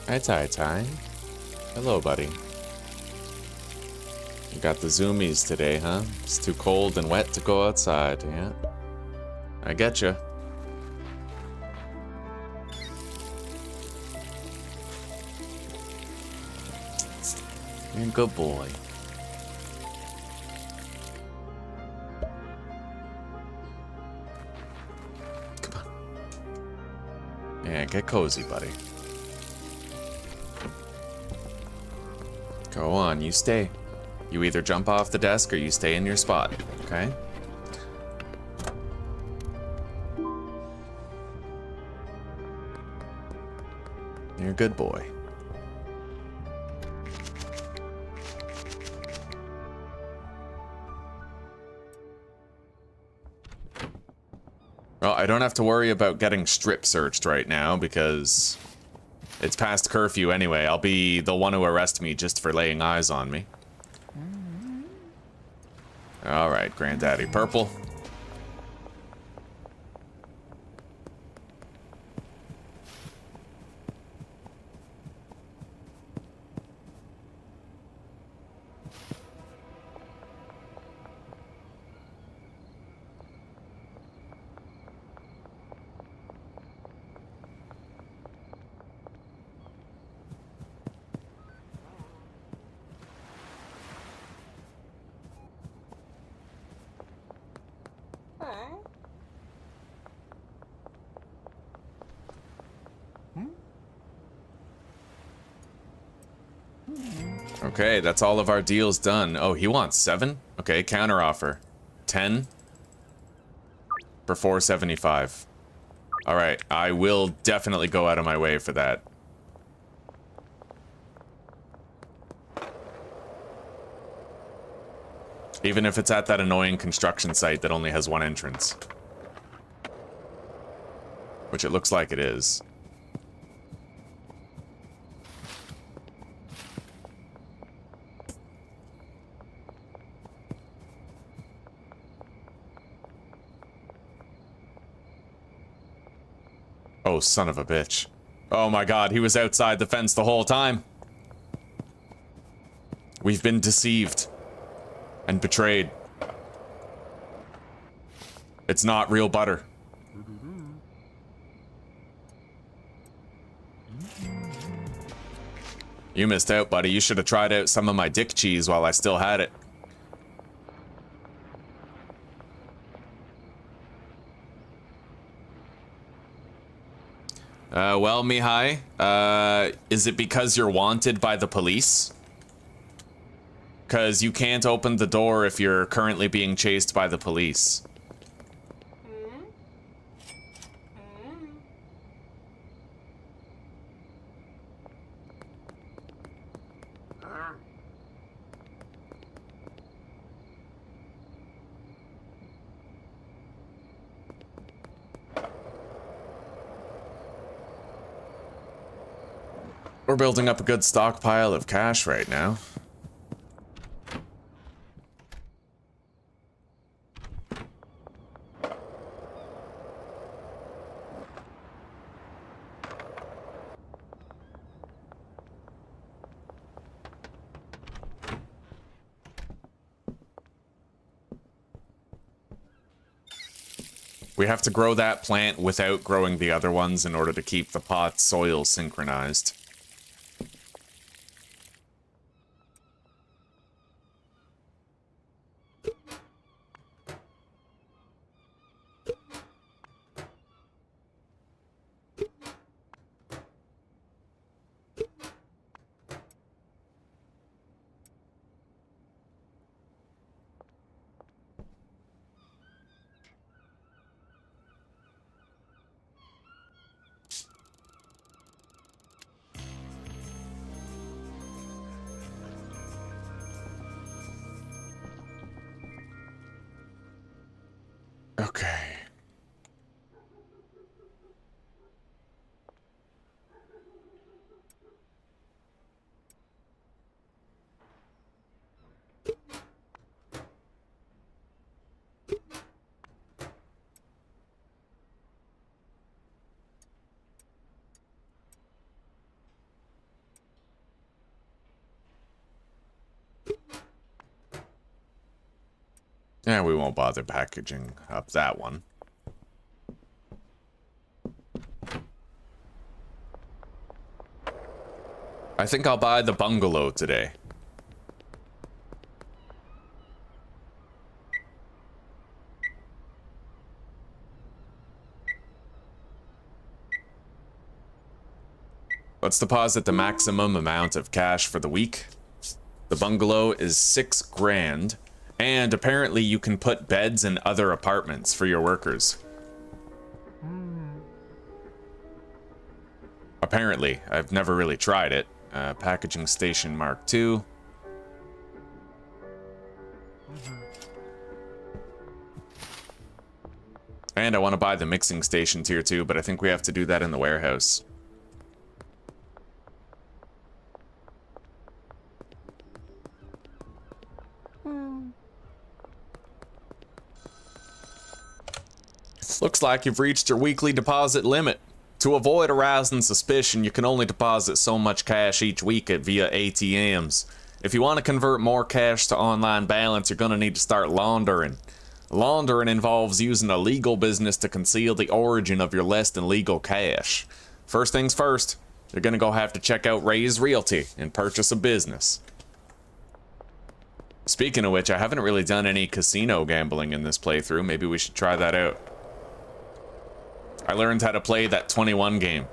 Hi, Ty. Hello, buddy. You got the zoomies today, huh? It's too cold and wet to go outside, yeah? I get you. You're a good boy. Come on. Yeah, get cozy, buddy. Go on, you stay. You either jump off the desk or you stay in your spot, okay? You're a good boy. Well, I don't have to worry about getting strip searched right now because it's past curfew anyway. I'll be the one who arrests me just for laying eyes on me. Alright, Granddaddy Purple. Okay, that's all of our deals done. Oh, he wants 7? Okay, counter offer. 10 for 475. All right, I will definitely go out of my way for that. Even if it's at that annoying construction site that only has one entrance. Which it looks like it is. Oh, son of a bitch. Oh my god, he was outside the fence the whole time. We've been deceived. And betrayed. It's not real butter. You missed out, buddy. You should have tried out some of my dick cheese while I still had it. Well, Mihai, is it because you're wanted by the police? Because you can't open the door if you're currently being chased by the police. We're building up a good stockpile of cash right now. We have to grow that plant without growing the other ones in order to keep the pot soil synchronized. Okay. Yeah, we won't bother packaging up that one. I think I'll buy the bungalow today. Let's deposit the maximum amount of cash for the week. The bungalow is 6 grand. And apparently you can put beds in other apartments for your workers. Apparently. I've never really tried it. Packaging Station Mark II. And I want to buy the mixing station tier 2, but I think we have to do that in the warehouse. Looks like you've reached your weekly deposit limit. To avoid arousing suspicion, you can only deposit so much cash each week via ATMs. If you want to convert more cash to online balance, you're going to need to start laundering. Laundering involves using a legal business to conceal the origin of your less than legal cash. First things first, you're going to go have to check out Ray's Realty and purchase a business. Speaking of which, I haven't really done any casino gambling in this playthrough. Maybe we should try that out. I learned how to play that 21 game.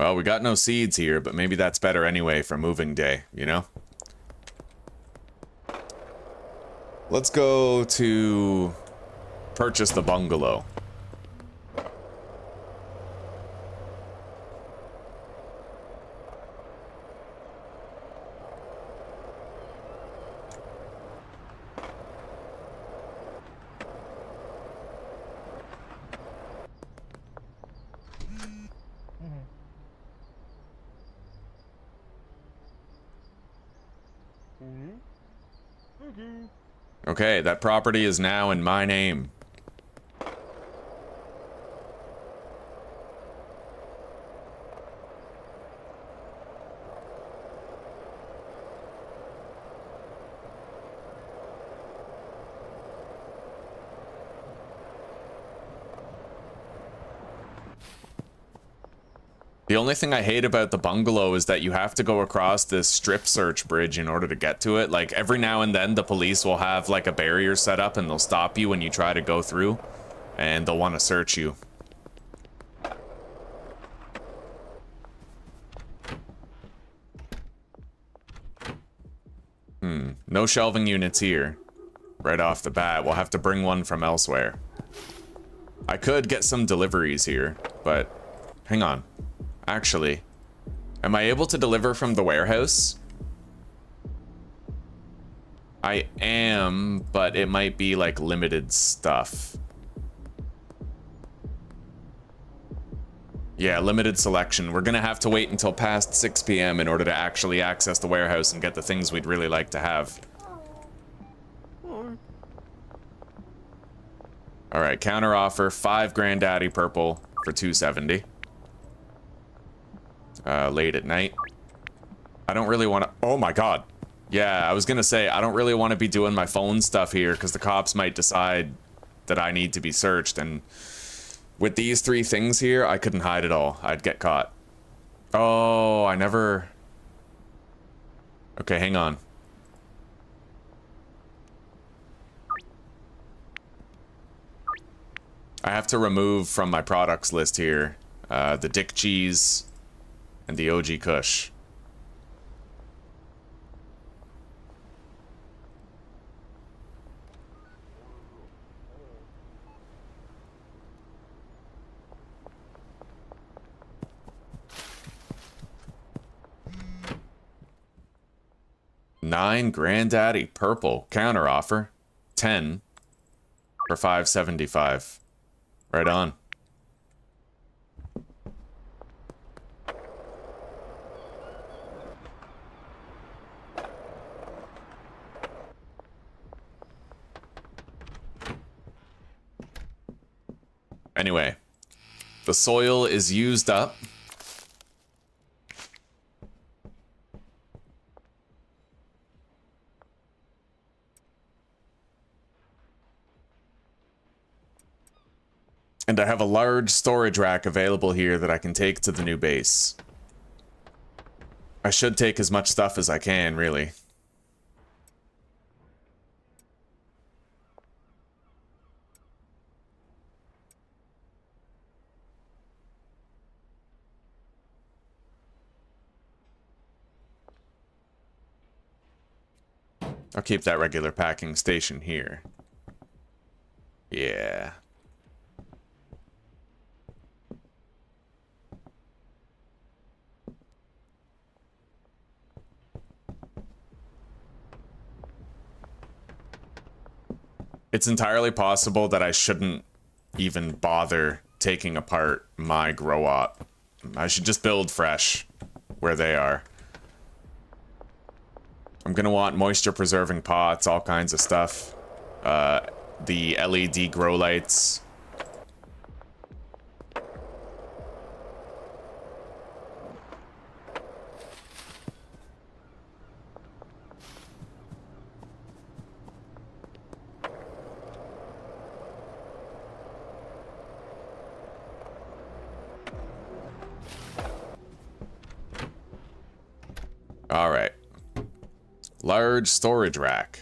Well, we got no seeds here, but maybe that's better anyway for moving day, you know? Let's go to purchase the bungalow. Okay, that property is now in my name. The only thing I hate about the bungalow is that you have to go across this strip search bridge in order to get to it. Like, every now and then the police will have, like, a barrier set up and they'll stop you when you try to go through. And they'll want to search you. No shelving units here. Right off the bat, we'll have to bring one from elsewhere. I could get some deliveries here, but hang on. Actually, am I able to deliver from the warehouse? I am, but it might be like limited stuff. Yeah, limited selection. We're gonna have to wait until past 6 p.m. in order to actually access the warehouse and get the things we'd really like to have. Alright, counter offer, 5 Granddaddy Purple for $270. Late at night. I don't really want to... Oh my god. Yeah, I was gonna say, I don't really want to be doing my phone stuff here because the cops might decide that I need to be searched, and with these 3 things here, I couldn't hide it all. I'd get caught. Oh, I never... Okay, hang on. I have to remove from my products list here the Dick Cheese and the OG Kush. $9 Granddaddy Purple counter offer, 10 for $5.75. Right on. Anyway, the soil is used up. And I have a large storage rack available here that I can take to the new base. I should take as much stuff as I can, really. I'll keep that regular packing station here. Yeah. It's entirely possible that I shouldn't even bother taking apart my grow op. I should just build fresh where they are. I'm gonna want moisture preserving pots, all kinds of stuff. The LED grow lights. All right. Large storage rack.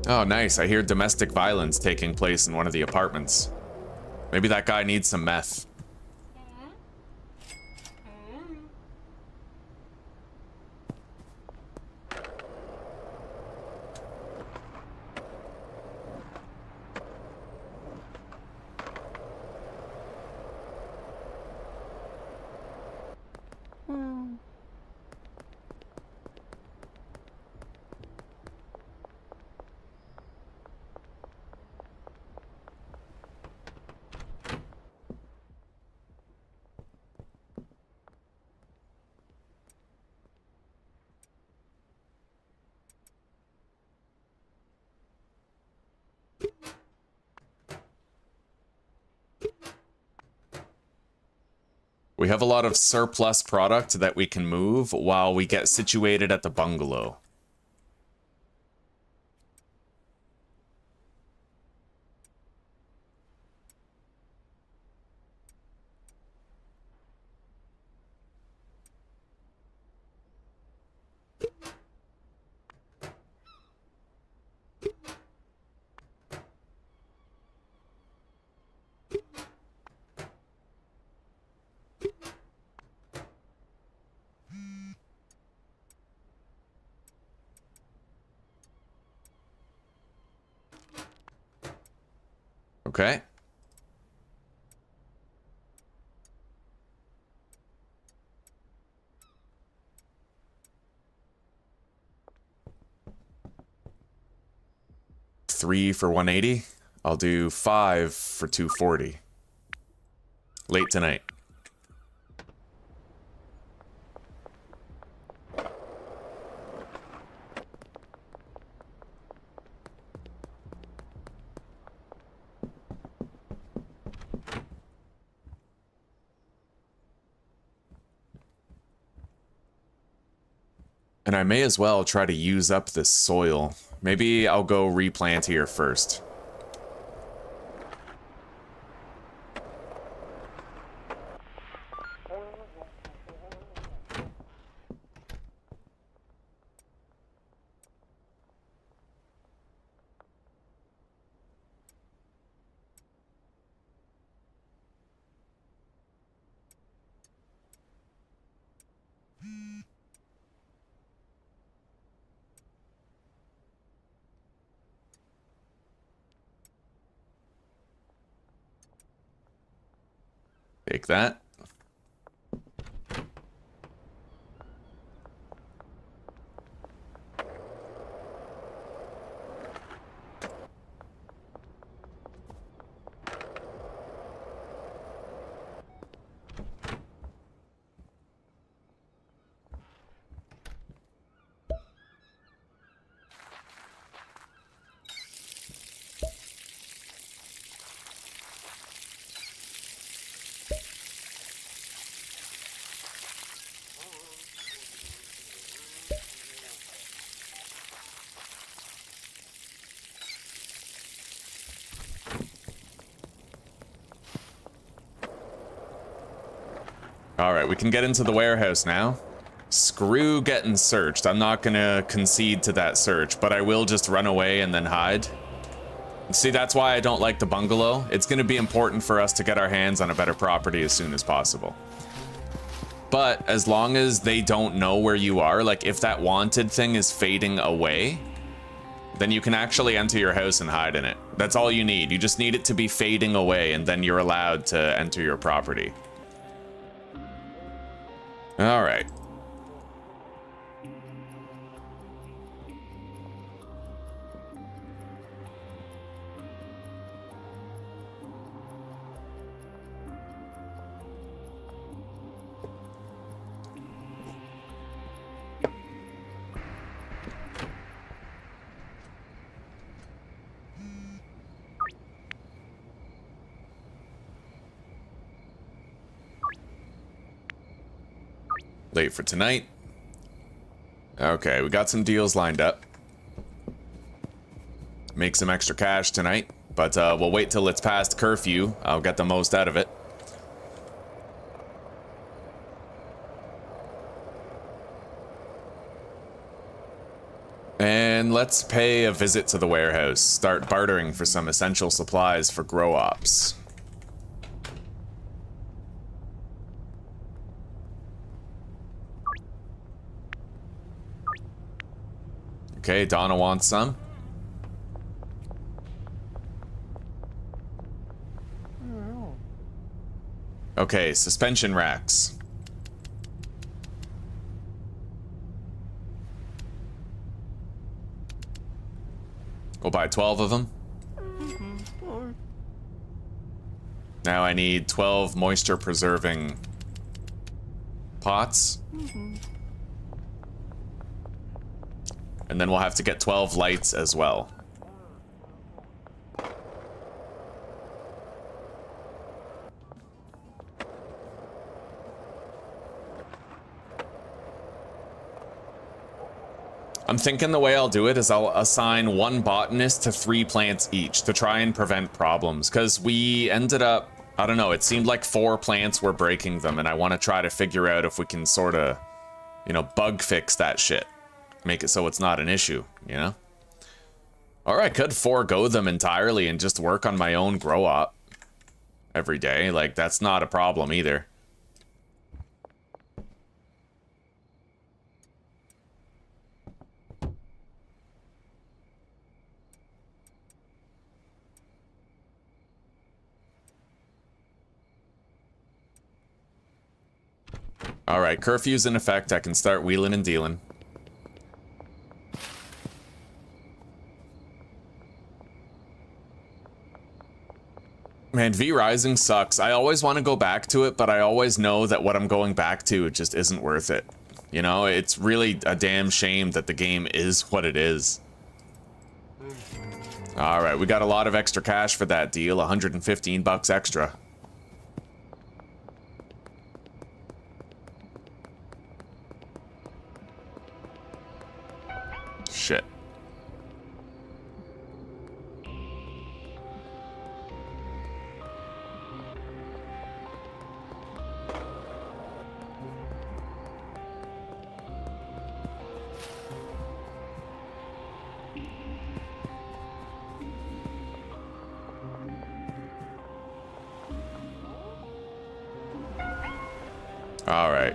Oh, nice. I hear domestic violence taking place in one of the apartments. Maybe that guy needs some meth. We have a lot of surplus product that we can move while we get situated at the bungalow. Okay. Three for 180. I'll do 5 for 240. Late tonight. And I may as well try to use up this soil. Maybe I'll go replant here first. Take that. Alright, we can get into the warehouse now. Screw getting searched. I'm not gonna concede to that search, but I will just run away and then hide. See, that's why I don't like the bungalow. It's gonna be important for us to get our hands on a better property as soon as possible. But as long as they don't know where you are, like if that wanted thing is fading away, then you can actually enter your house and hide in it. That's all you need. You just need it to be fading away, and then you're allowed to enter your property. All right. Late for tonight. Okay, we got some deals lined up. Make some extra cash tonight, but we'll wait till it's past curfew. I'll get the most out of it. And let's pay a visit to the warehouse. Start bartering for some essential supplies for grow ops. Okay, Donna wants some. Okay, suspension racks. We'll buy 12 of them. Now I need 12 moisture preserving pots. And then we'll have to get 12 lights as well. I'm thinking the way I'll do it is I'll assign one botanist to 3 plants each to try and prevent problems. Because we ended up, I don't know, it seemed like 4 plants were breaking them, and I want to try to figure out if we can sort of, you know, bug fix that shit. Make it so it's not an issue, you know? Or I could forego them entirely and just work on my own grow op every day. Like, that's not a problem either. Alright, curfew's in effect. I can start wheeling and dealing. Man, V Rising sucks. I always want to go back to it, but I always know that what I'm going back to, it just isn't worth it. You know, it's really a damn shame that the game is what it is. Alright, we got a lot of extra cash for that deal. 115 bucks extra. Shit. All right.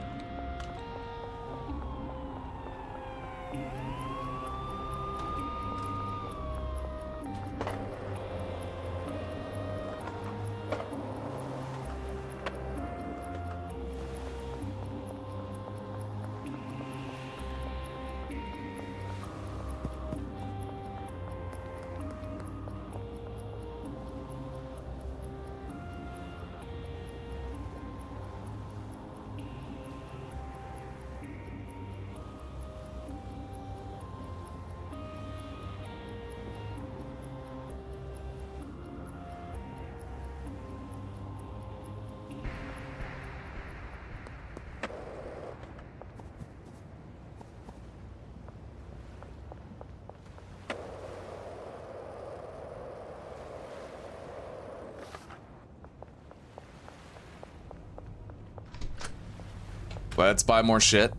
Let's buy more shit.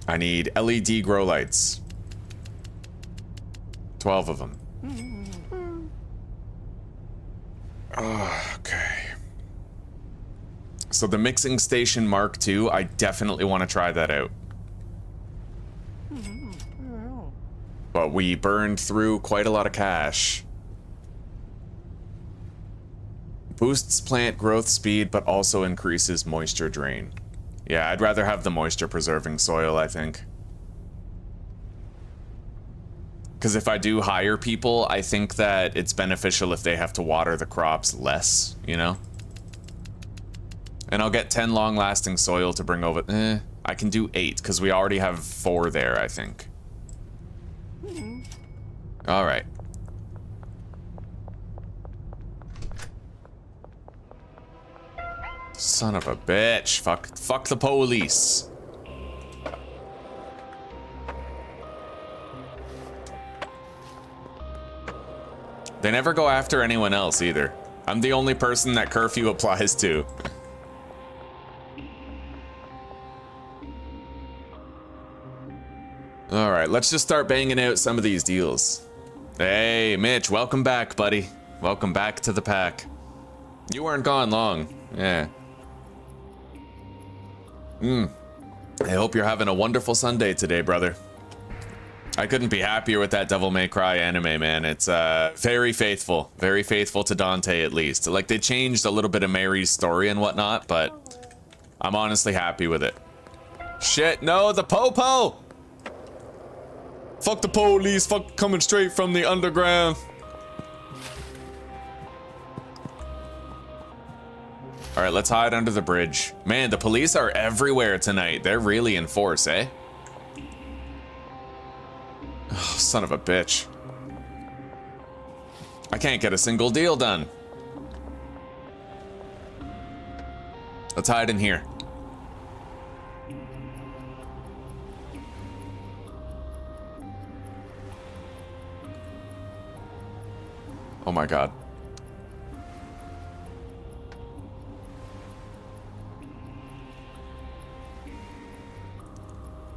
I need LED grow lights. 12 of them. Okay. So the mixing station Mark II, I definitely want to try that out. But we burned through quite a lot of cash. Boosts plant growth speed, but also increases moisture drain. Yeah, I'd rather have the moisture preserving soil, I think. Because if I do hire people, I think that it's beneficial if they have to water the crops less, you know? And I'll get 10 long-lasting soil to bring over. I can do 8, because we already have 4 there, I think. Alright. Son of a bitch. Fuck the police. They never go after anyone else either. I'm the only person that curfew applies to. Alright, let's just start banging out some of these deals. Hey, Mitch, welcome back, buddy. Welcome back to the pack. You weren't gone long. Yeah. I hope you're having a wonderful Sunday today, brother. I couldn't be happier with that Devil May Cry anime, man. It's very faithful to Dante at least. Like, they changed a little bit of Mary's story and whatnot, but I'm honestly happy with it. Shit, no, the popo! Fuck the police, fuck coming straight from the underground. Alright, let's hide under the bridge. Man, the police are everywhere tonight. They're really in force, eh? Oh, son of a bitch. I can't get a single deal done. Let's hide in here. Oh my god.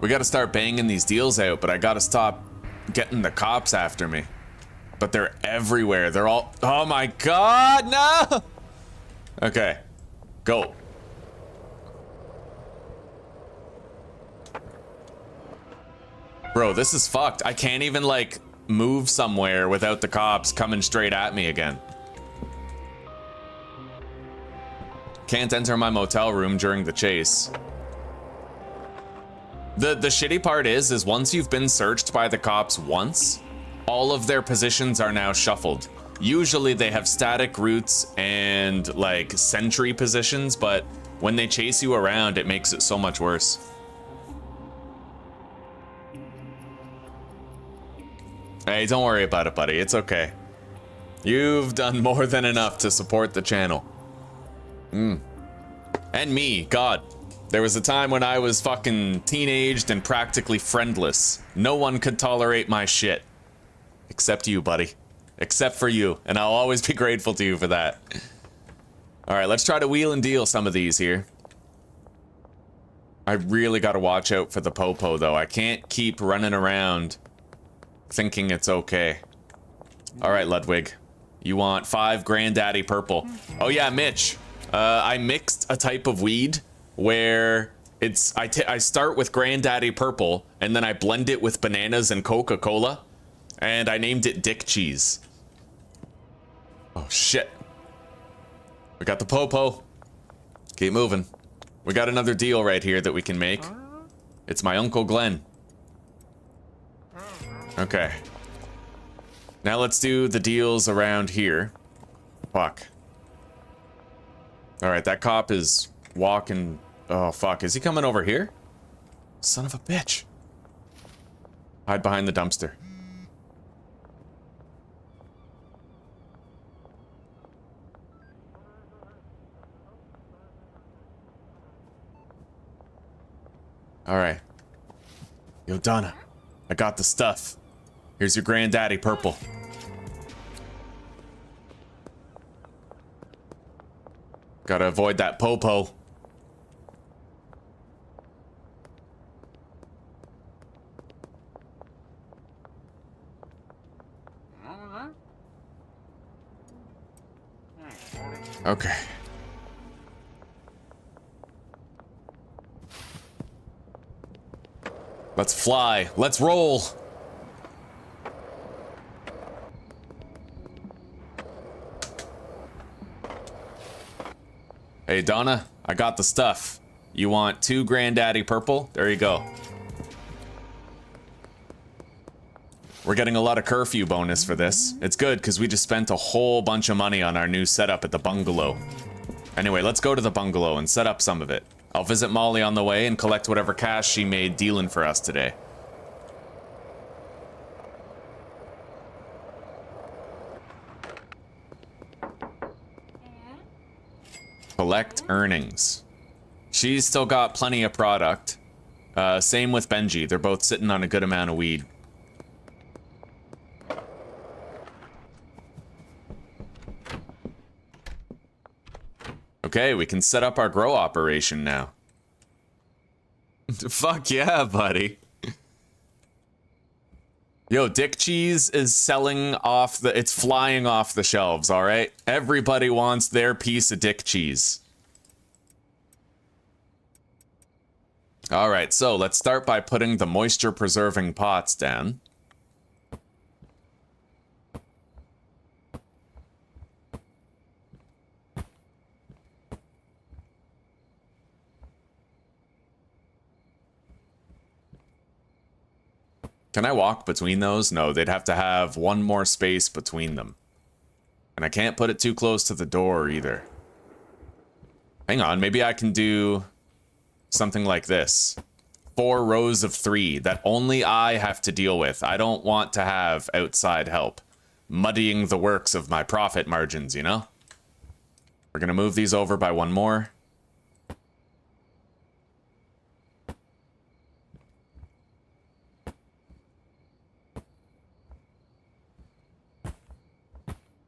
We gotta start banging these deals out, but I gotta stop getting the cops after me. But they're everywhere. They're all... Oh my god, no! Okay. Go. Bro, this is fucked. I can't even, like, move somewhere without the cops coming straight at me again. Can't enter my motel room during the chase. The shitty part is once you've been searched by the cops once, all of their positions are now shuffled. Usually they have static routes and like sentry positions, but when they chase you around, it makes it so much worse. Hey, don't worry about it, buddy. It's okay. You've done more than enough to support the channel. And me, God. There was a time when I was fucking teenaged and practically friendless. No one could tolerate my shit. Except you, buddy. Except for you. And I'll always be grateful to you for that. Alright, let's try to wheel and deal some of these here. I really gotta watch out for the popo, though. I can't keep running around thinking it's okay. Alright, Ludwig. You want 5 Granddaddy Purple. Oh yeah, Mitch. I mixed a type of weed where it's I start with Granddaddy Purple and then I blend it with bananas and Coca-Cola and I named it Dick Cheese. Oh shit. We got the popo. Keep moving. We got another deal right here that we can make. It's my Uncle Glenn. Okay. Now let's do the deals around here. Fuck. Alright, that cop is walking... Oh, fuck. Is he coming over here? Son of a bitch. Hide behind the dumpster. Alright. Yo, Donna. I got the stuff. Here's your Granddaddy Purple. Gotta avoid that popo. Okay. Let's fly. Let's roll. Hey, Donna, I got the stuff. You want 2 Granddaddy Purple? There you go. We're getting a lot of curfew bonus for this. It's good, because we just spent a whole bunch of money on our new setup at the bungalow. Anyway, let's go to the bungalow and set up some of it. I'll visit Molly on the way and collect whatever cash she made dealing for us today. Collect earnings. She's still got plenty of product. Same with Benji. They're both sitting on a good amount of weed. Okay, we can set up our grow operation now. Fuck yeah, buddy. Yo, Dick Cheese is selling off the... It's flying off the shelves, alright? Everybody wants their piece of Dick Cheese. Alright, so let's start by putting the moisture-preserving pots down. Can I walk between those? No, they'd have to have one more space between them. And I can't put it too close to the door either. Hang on, maybe I can do something like this. 4 rows of 3 that only I have to deal with. I don't want to have outside help. Muddying the works of my profit margins, you know? We're gonna move these over by 1 more.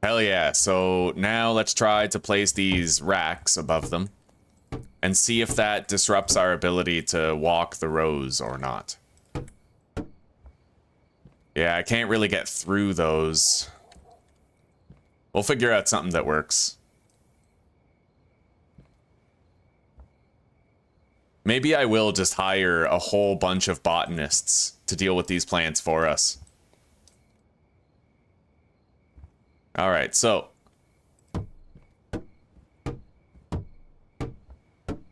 Hell yeah, so now let's try to place these racks above them and see if that disrupts our ability to walk the rows or not. Yeah, I can't really get through those. We'll figure out something that works. Maybe I will just hire a whole bunch of botanists to deal with these plants for us. Alright, so.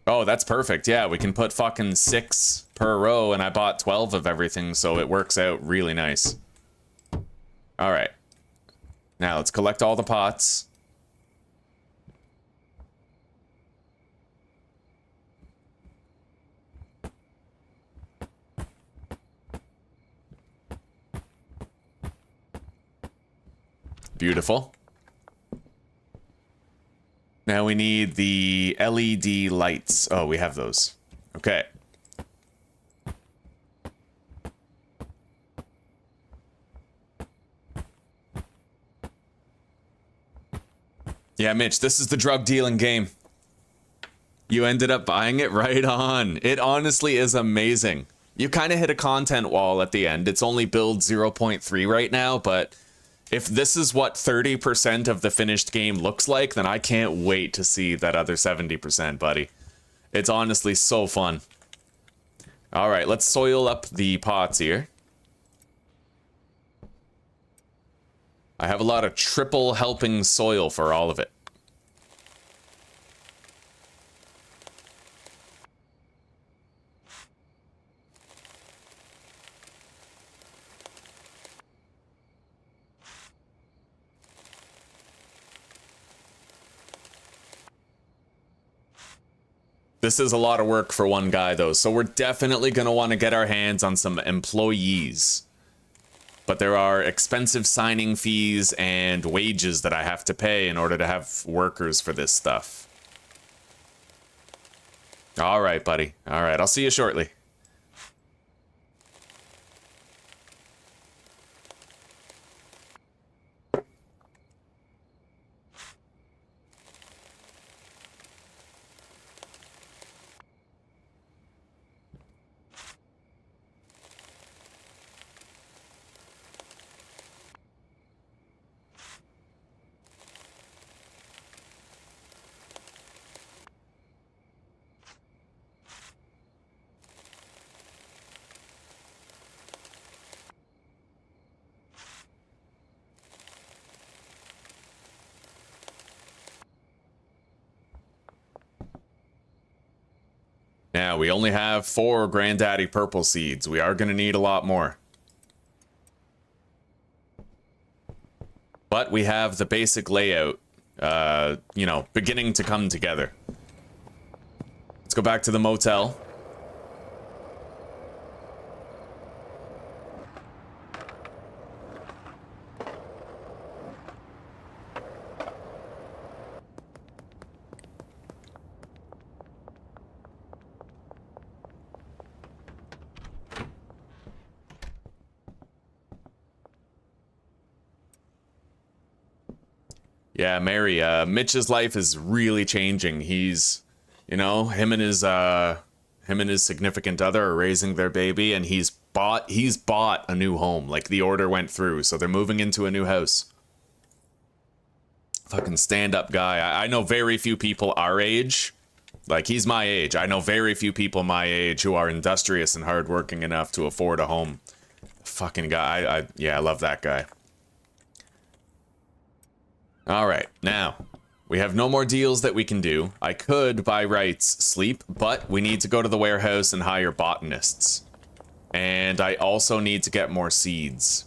Oh, that's perfect. Yeah, we can put fucking 6 per row, and I bought 12 of everything, so it works out really nice. Alright. Now, let's collect all the pots. Beautiful. Now we need the LED lights. Oh, we have those. Okay. Yeah, Mitch, this is the drug dealing game. You ended up buying it right on. It honestly is amazing. You kind of hit a content wall at the end. It's only build 0.3 right now, but if this is what 30% of the finished game looks like, then I can't wait to see that other 70%, buddy. It's honestly so fun. All right, let's soil up the pots here. I have a lot of triple helping soil for all of it. This is a lot of work for one guy, though, so we're definitely going to want to get our hands on some employees. But there are expensive signing fees and wages that I have to pay in order to have workers for this stuff. All right, buddy. All right, I'll see you shortly. Yeah, we only have 4 Granddaddy Purple seeds. We are going to need a lot more. But we have the basic layout, you know, beginning to come together. Let's go back to the motel. Yeah, Mary, Mitch's life is really changing. He's, you know, him and his significant other are raising their baby, and he's bought a new home. Like, the order went through, so they're moving into a new house. Fucking stand-up guy. I know very few people our age. Like, he's my age. I know very few people my age who are industrious and hardworking enough to afford a home. Fucking guy. Yeah, I love that guy. Alright, now, we have no more deals that we can do. I could, by rights, sleep, but we need to go to the warehouse and hire botanists. And I also need to get more seeds.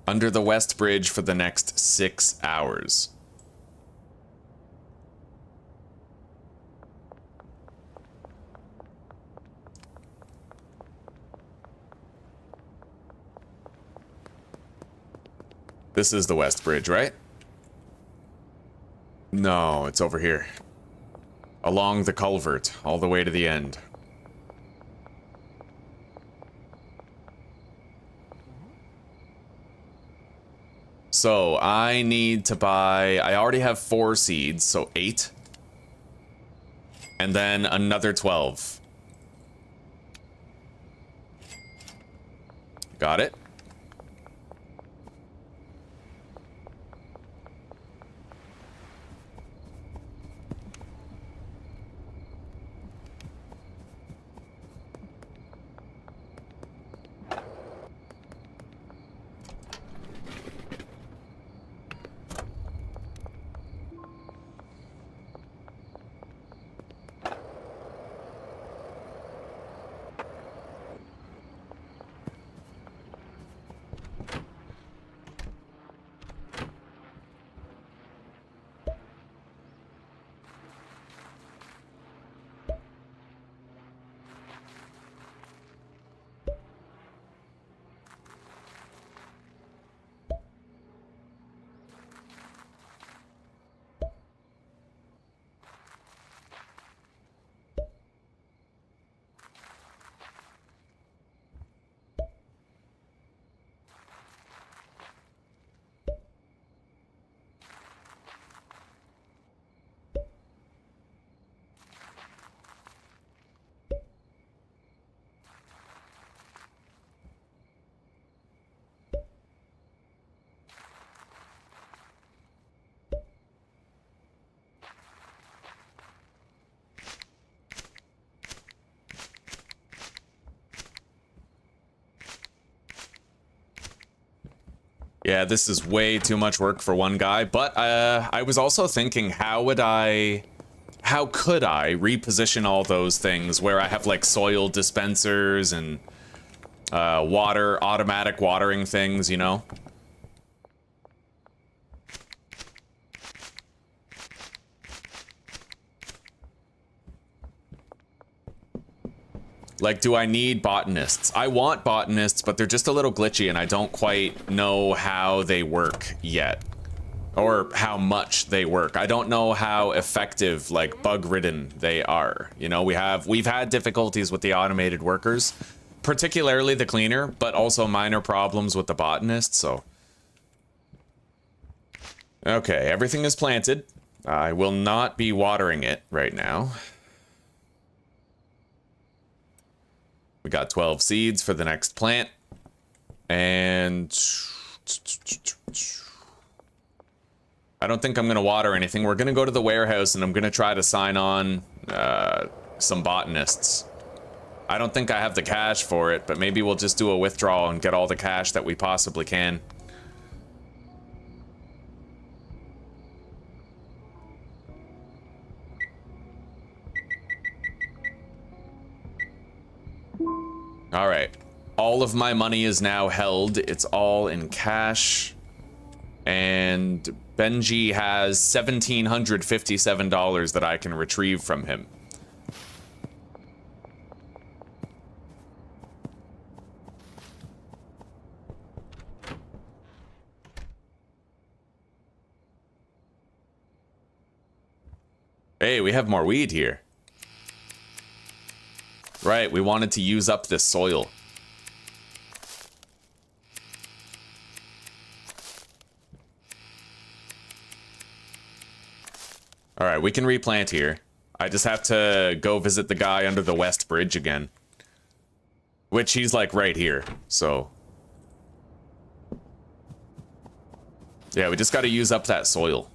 Under the West Bridge for the next 6 hours. This is the West Bridge, right? No, it's over here. Along the culvert, all the way to the end. So, I need to buy... I already have 4 seeds, so 8. And then another 12. Got it. Yeah, this is way too much work for one guy, but I was also thinking, how could I reposition all those things where I have like soil dispensers and automatic watering things, you know? Like, do I need botanists? I want botanists, but they're just a little glitchy and I don't quite know how they work yet. Or how much they work. I don't know how effective, like, bug-ridden they are. You know, we've had difficulties with the automated workers, particularly the cleaner, but also minor problems with the botanist, so... Okay, everything is planted. I will not be watering it right now. We got 12 seeds for the next plant. And... I don't think I'm going to water anything. We're going to go to the warehouse and I'm going to try to sign on some botanists. I don't think I have the cash for it, but maybe we'll just do a withdrawal and get all the cash that we possibly can. All right. All of my money is now held. It's all in cash. And Benji has $1,757 that I can retrieve from him. Hey, we have more weed here. Right, we wanted to use up this soil. Alright, we can replant here. I just have to go visit the guy under the West Bridge again. Which he's like right here, so. Yeah, we just gotta use up that soil.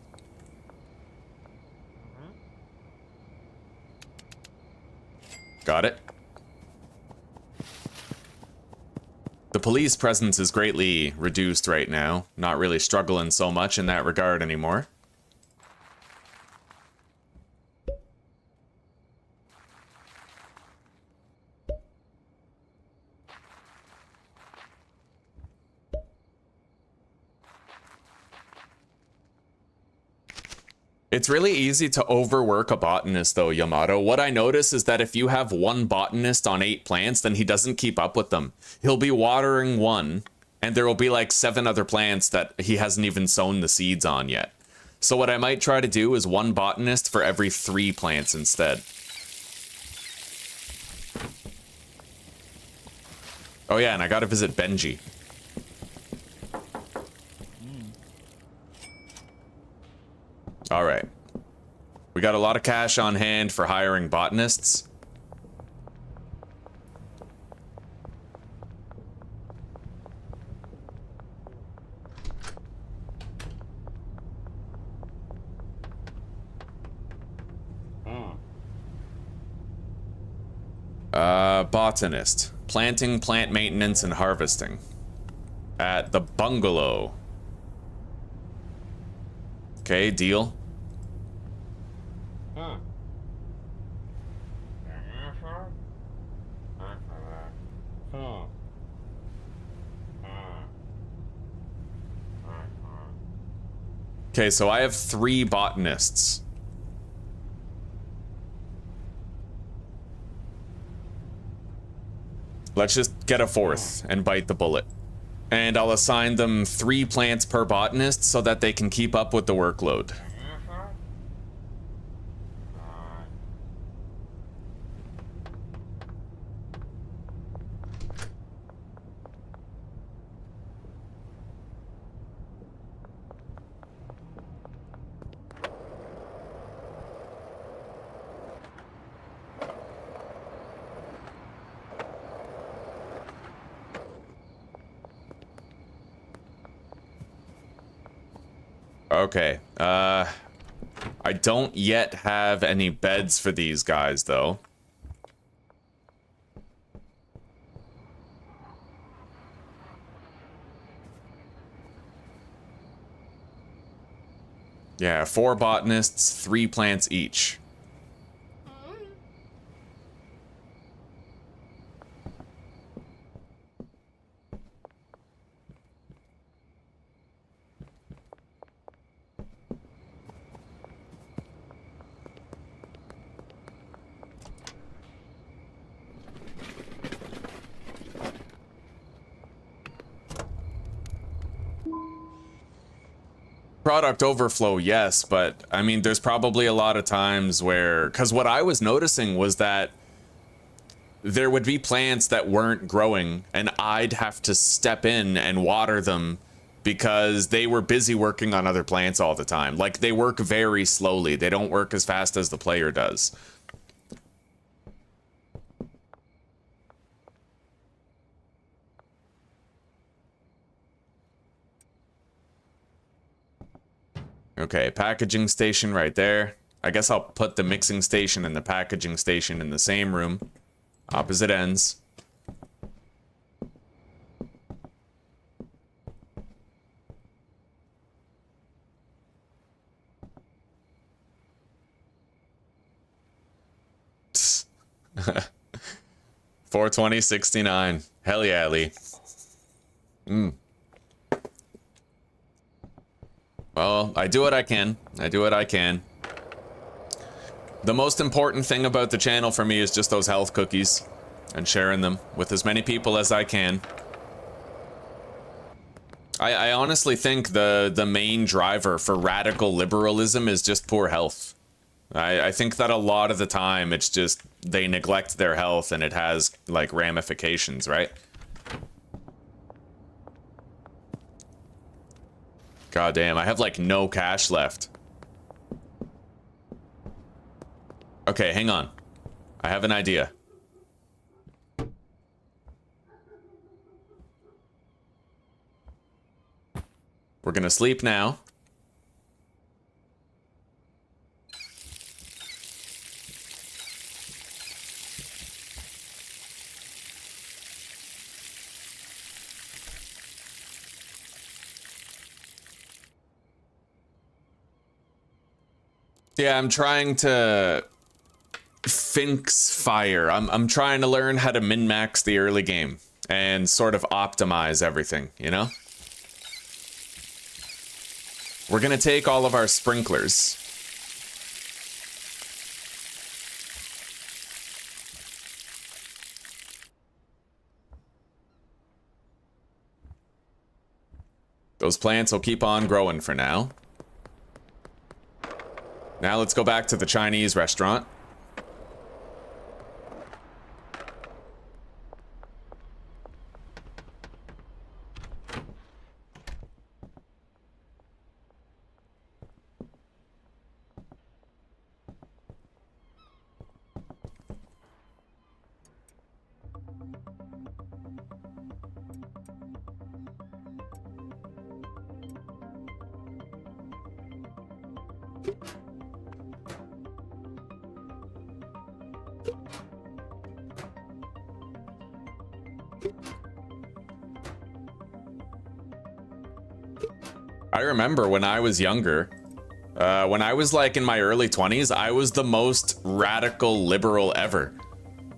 Got it. The police presence is greatly reduced right now. Not really struggling so much in that regard anymore. It's really easy to overwork a botanist though, Yamato. What I notice is that if you have one botanist on 8 plants, then he doesn't keep up with them. He'll be watering one, and there will be like 7 other plants that he hasn't even sown the seeds on yet. So what I might try to do is one botanist for every 3 plants instead. Oh yeah, and I gotta visit Benji. All right. We got a lot of cash on hand for hiring botanists. Botanist. Planting, plant maintenance, and harvesting. At the bungalow. Okay, deal. Okay, so I have 3 botanists. Let's just get a 4th and bite the bullet. And I'll assign them 3 plants per botanist so that they can keep up with the workload. Okay, I don't yet have any beds for these guys, though. Yeah, 4 botanists, 3 plants each. Product overflow, yes, but I mean, there's probably a lot of times where, because what I was noticing was that there would be plants that weren't growing and I'd have to step in and water them because they were busy working on other plants all the time. Like, they work very slowly. They don't work as fast as the player does. Okay, packaging station right there. I guess I'll put the mixing station and the packaging station in the same room. Opposite ends. 420.69. Hell yeah, Lee. Well, I do what I can. I do what I can. The most important thing about the channel for me is just those health cookies and sharing them with as many people as I can. I honestly think the main driver for radical liberalism is just poor health. I think that a lot of the time it's just they neglect their health and it has like ramifications, right? God damn, I have like no cash left. Okay, hang on. I have an idea. We're gonna sleep now. Yeah, I'm trying to Finks fire. I'm trying to learn how to min-max the early game and sort of optimize everything, you know? We're gonna take all of our sprinklers. Those plants will keep on growing for now. Now let's go back to the Chinese restaurant. I remember when I was younger, when I was like in my early 20s, I was the most radical liberal ever.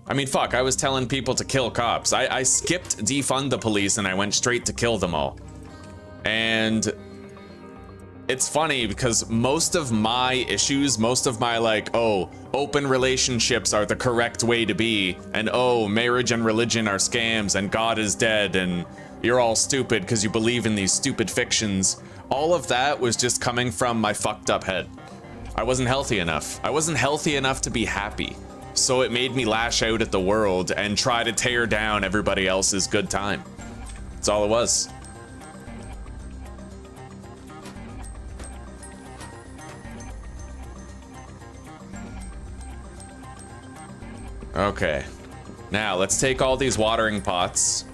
I mean, fuck, I was telling people to kill cops. I skipped defund the police and I went straight to kill them all. And it's funny because most of my issues, most of my like, oh, open relationships are the correct way to be, and oh, marriage and religion are scams, and God is dead, and you're all stupid because you believe in these stupid fictions. All of that was just coming from my fucked up head. I wasn't healthy enough. I wasn't healthy enough to be happy. So it made me lash out at the world and try to tear down everybody else's good time. That's all it was. Okay. Now let's take all these watering pots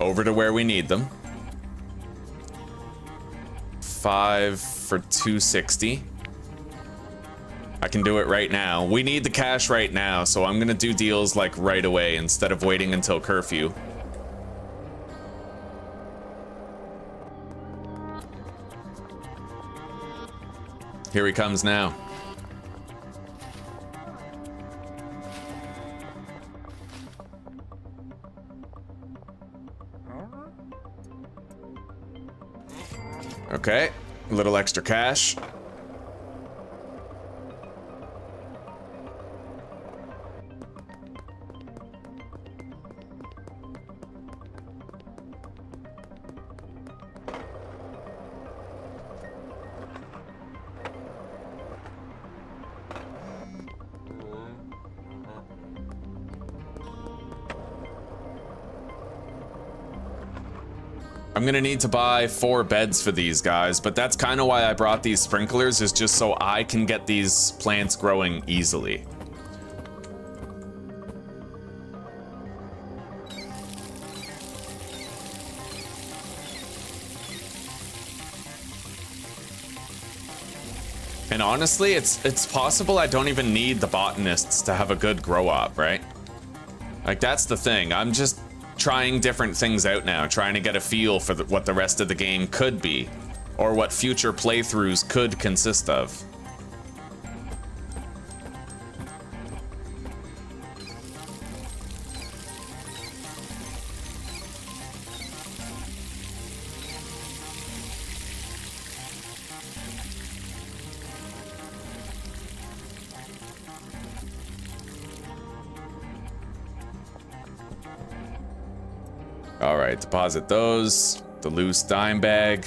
over to where we need them. 5 for 260. I can do it right now. We need the cash right now, so I'm gonna do deals like right away instead of waiting until curfew. Here he comes now. Okay, a little extra cash. I'm gonna need to buy 4 beds for these guys, but that's kind of why I brought these sprinklers, is just so I can get these plants growing easily. And honestly, it's possible I don't even need the botanists to have a good grow up, right? Like, that's the thing. I'm just trying different things out now, trying to get a feel for what the rest of the game could be, or what future playthroughs could consist of. All right, deposit those. The loose dime bag.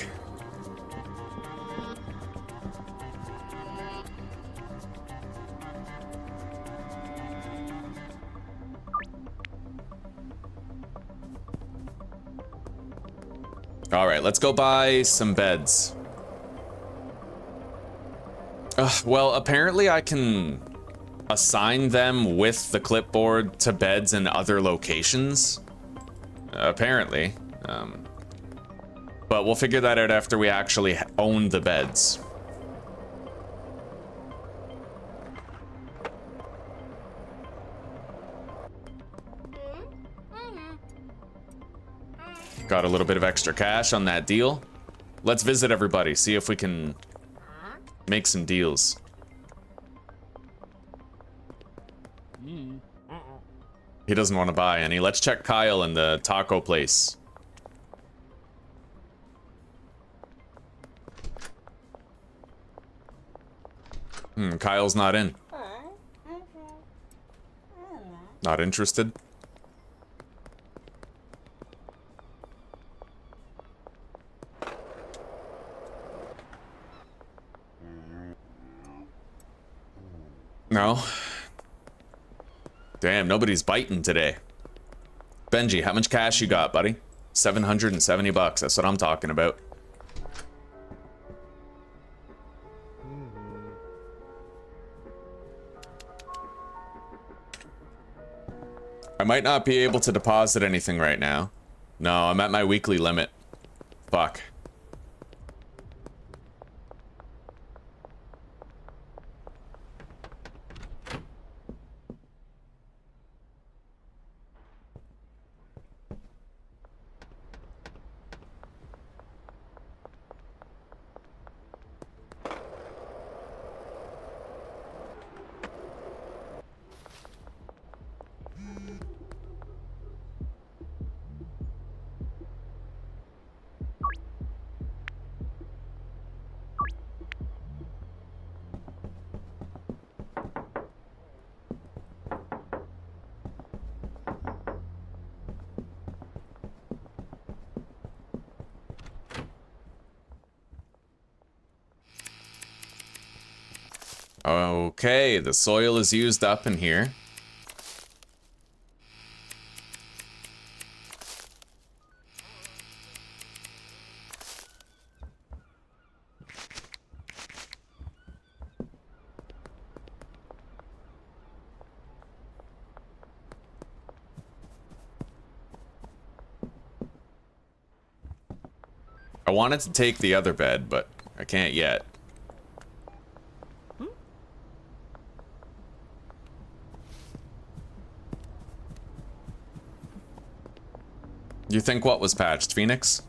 All right, let's go buy some beds. Well, apparently I can assign them with the clipboard to beds in other locations. Apparently. But we'll figure that out after we actually own the beds. Got a little bit of extra cash on that deal. Let's visit everybody, see if we can make some deals. He doesn't want to buy any. Let's check Kyle in the taco place. Kyle's not in. Not interested. No. Damn, nobody's biting today. Benji, how much cash you got, buddy? 770 bucks. That's what I'm talking about. I might not be able to deposit anything right now. No, I'm at my weekly limit. Fuck. Okay, the soil is used up in here. I wanted to take the other bed, but I can't yet. You think what was patched, Phoenix?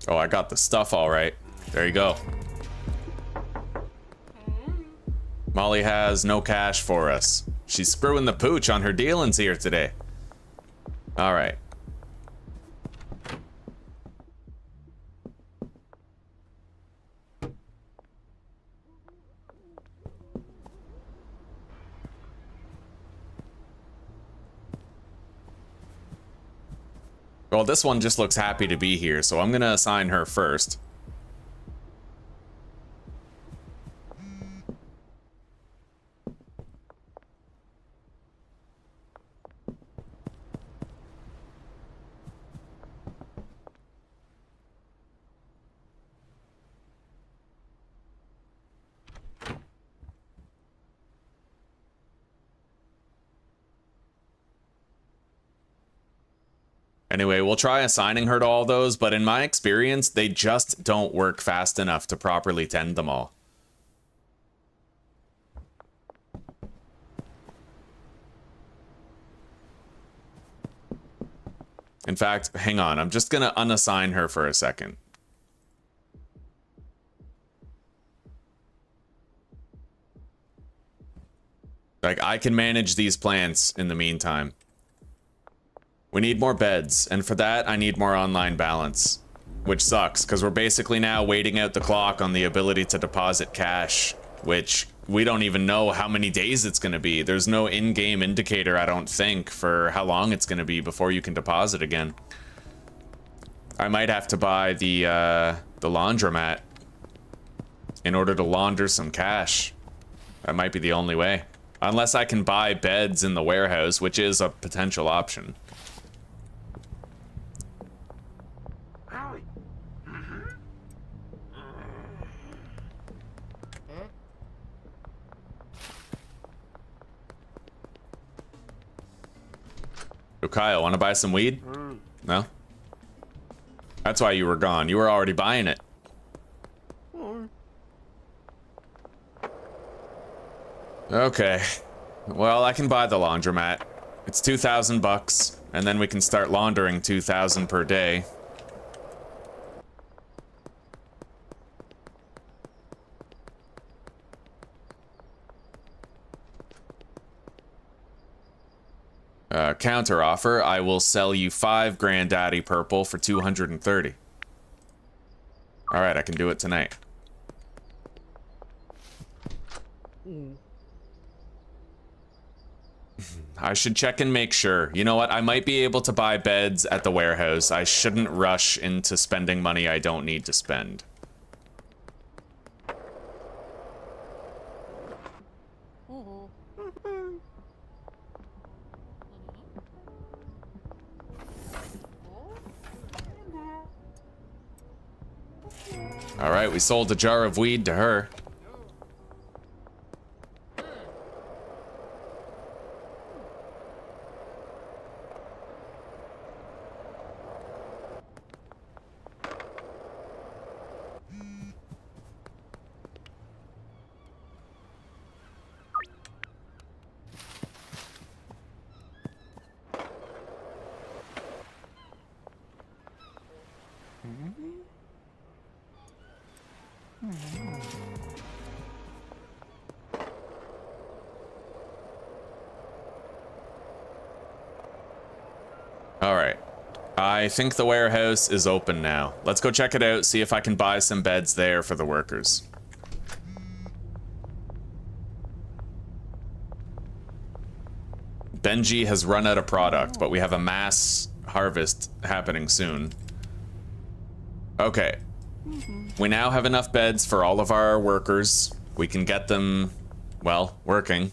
Oh, I got the stuff all right. There you go. Molly has no cash for us. She's screwing the pooch on her dealings here today. All right. Well, this one just looks happy to be here, so I'm gonna assign her first. Anyway, we'll try assigning her to all those, but in my experience, they just don't work fast enough to properly tend them all. In fact, hang on, I'm just gonna unassign her for a second. Like, I can manage these plants in the meantime. We need more beds, and for that, I need more online balance. Which sucks, because we're basically now waiting out the clock on the ability to deposit cash, which we don't even know how many days it's going to be. There's no in-game indicator, I don't think, for how long it's going to be before you can deposit again. I might have to buy the laundromat in order to launder some cash. That might be the only way. Unless I can buy beds in the warehouse, which is a potential option. Oh, Kyle, want to buy some weed? No? That's why you were gone. You were already buying it. Okay. Well, I can buy the laundromat. It's 2,000 bucks, and then we can start laundering 2,000 per day. Counter offer, I will sell you 5 Granddaddy Purple for 230. Alright, I can do it tonight. I should check and make sure. You know what? I might be able to buy beds at the warehouse. I shouldn't rush into spending money I don't need to spend. Alright, we sold a jar of weed to her. Alright. I think the warehouse is open now. Let's go check it out, see if I can buy some beds there for the workers. Benji has run out of product, but we have a mass harvest happening soon. Okay. We now have enough beds for all of our workers. We can get them, well, working.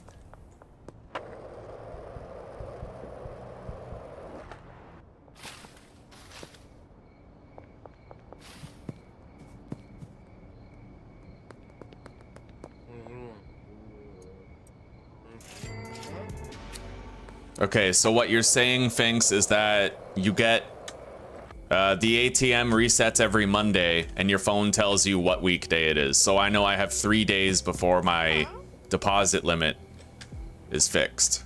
Okay, so what you're saying, Finks, is that you get the ATM resets every Monday, and your phone tells you what weekday it is. So I know I have 3 days before my deposit limit is fixed.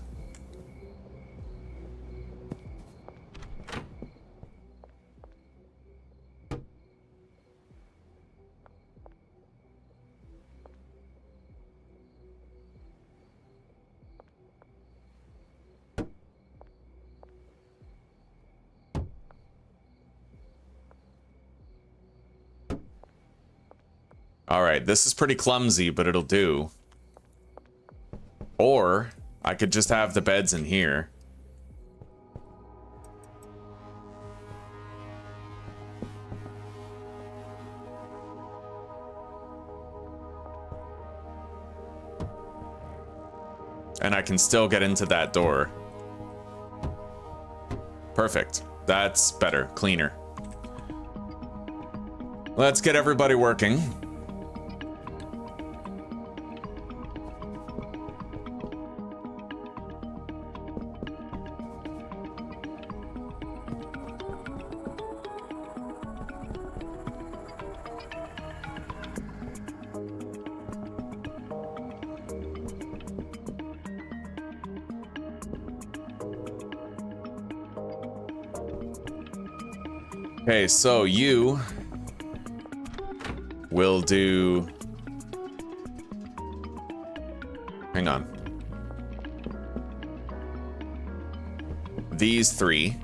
Alright, this is pretty clumsy, but it'll do. Or, I could just have the beds in here. And I can still get into that door. Perfect. That's better, cleaner. Let's get everybody working. Okay, so you will do... Hang on. these 3.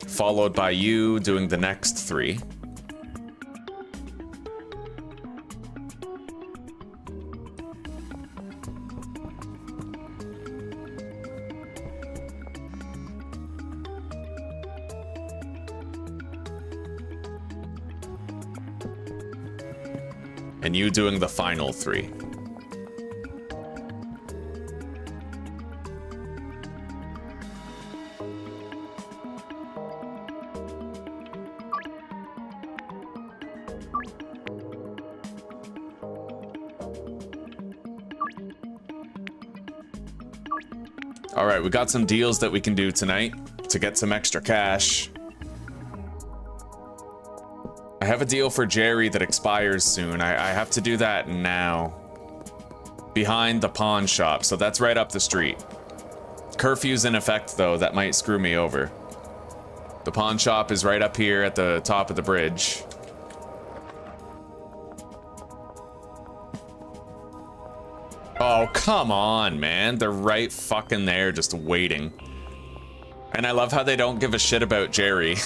Followed by you doing the next 3. And you doing the final 3. All right, we got some deals that we can do tonight to get some extra cash. I have a deal for Jerry that expires soon. I have to do that now. Behind the pawn shop, so that's right up the street. Curfew's in effect, though. That might screw me over. The pawn shop is right up here at the top of the bridge. Oh, come on, man. They're right fucking there just waiting. And I love how they don't give a shit about Jerry.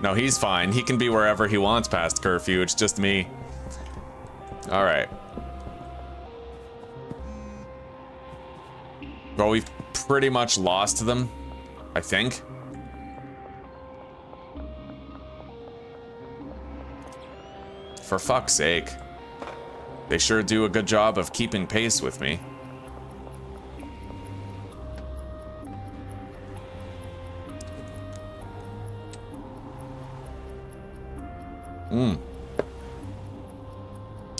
No, he's fine. He can be wherever he wants past curfew. It's just me. All right. Well, we've pretty much lost them, I think. For fuck's sake. They sure do a good job of keeping pace with me.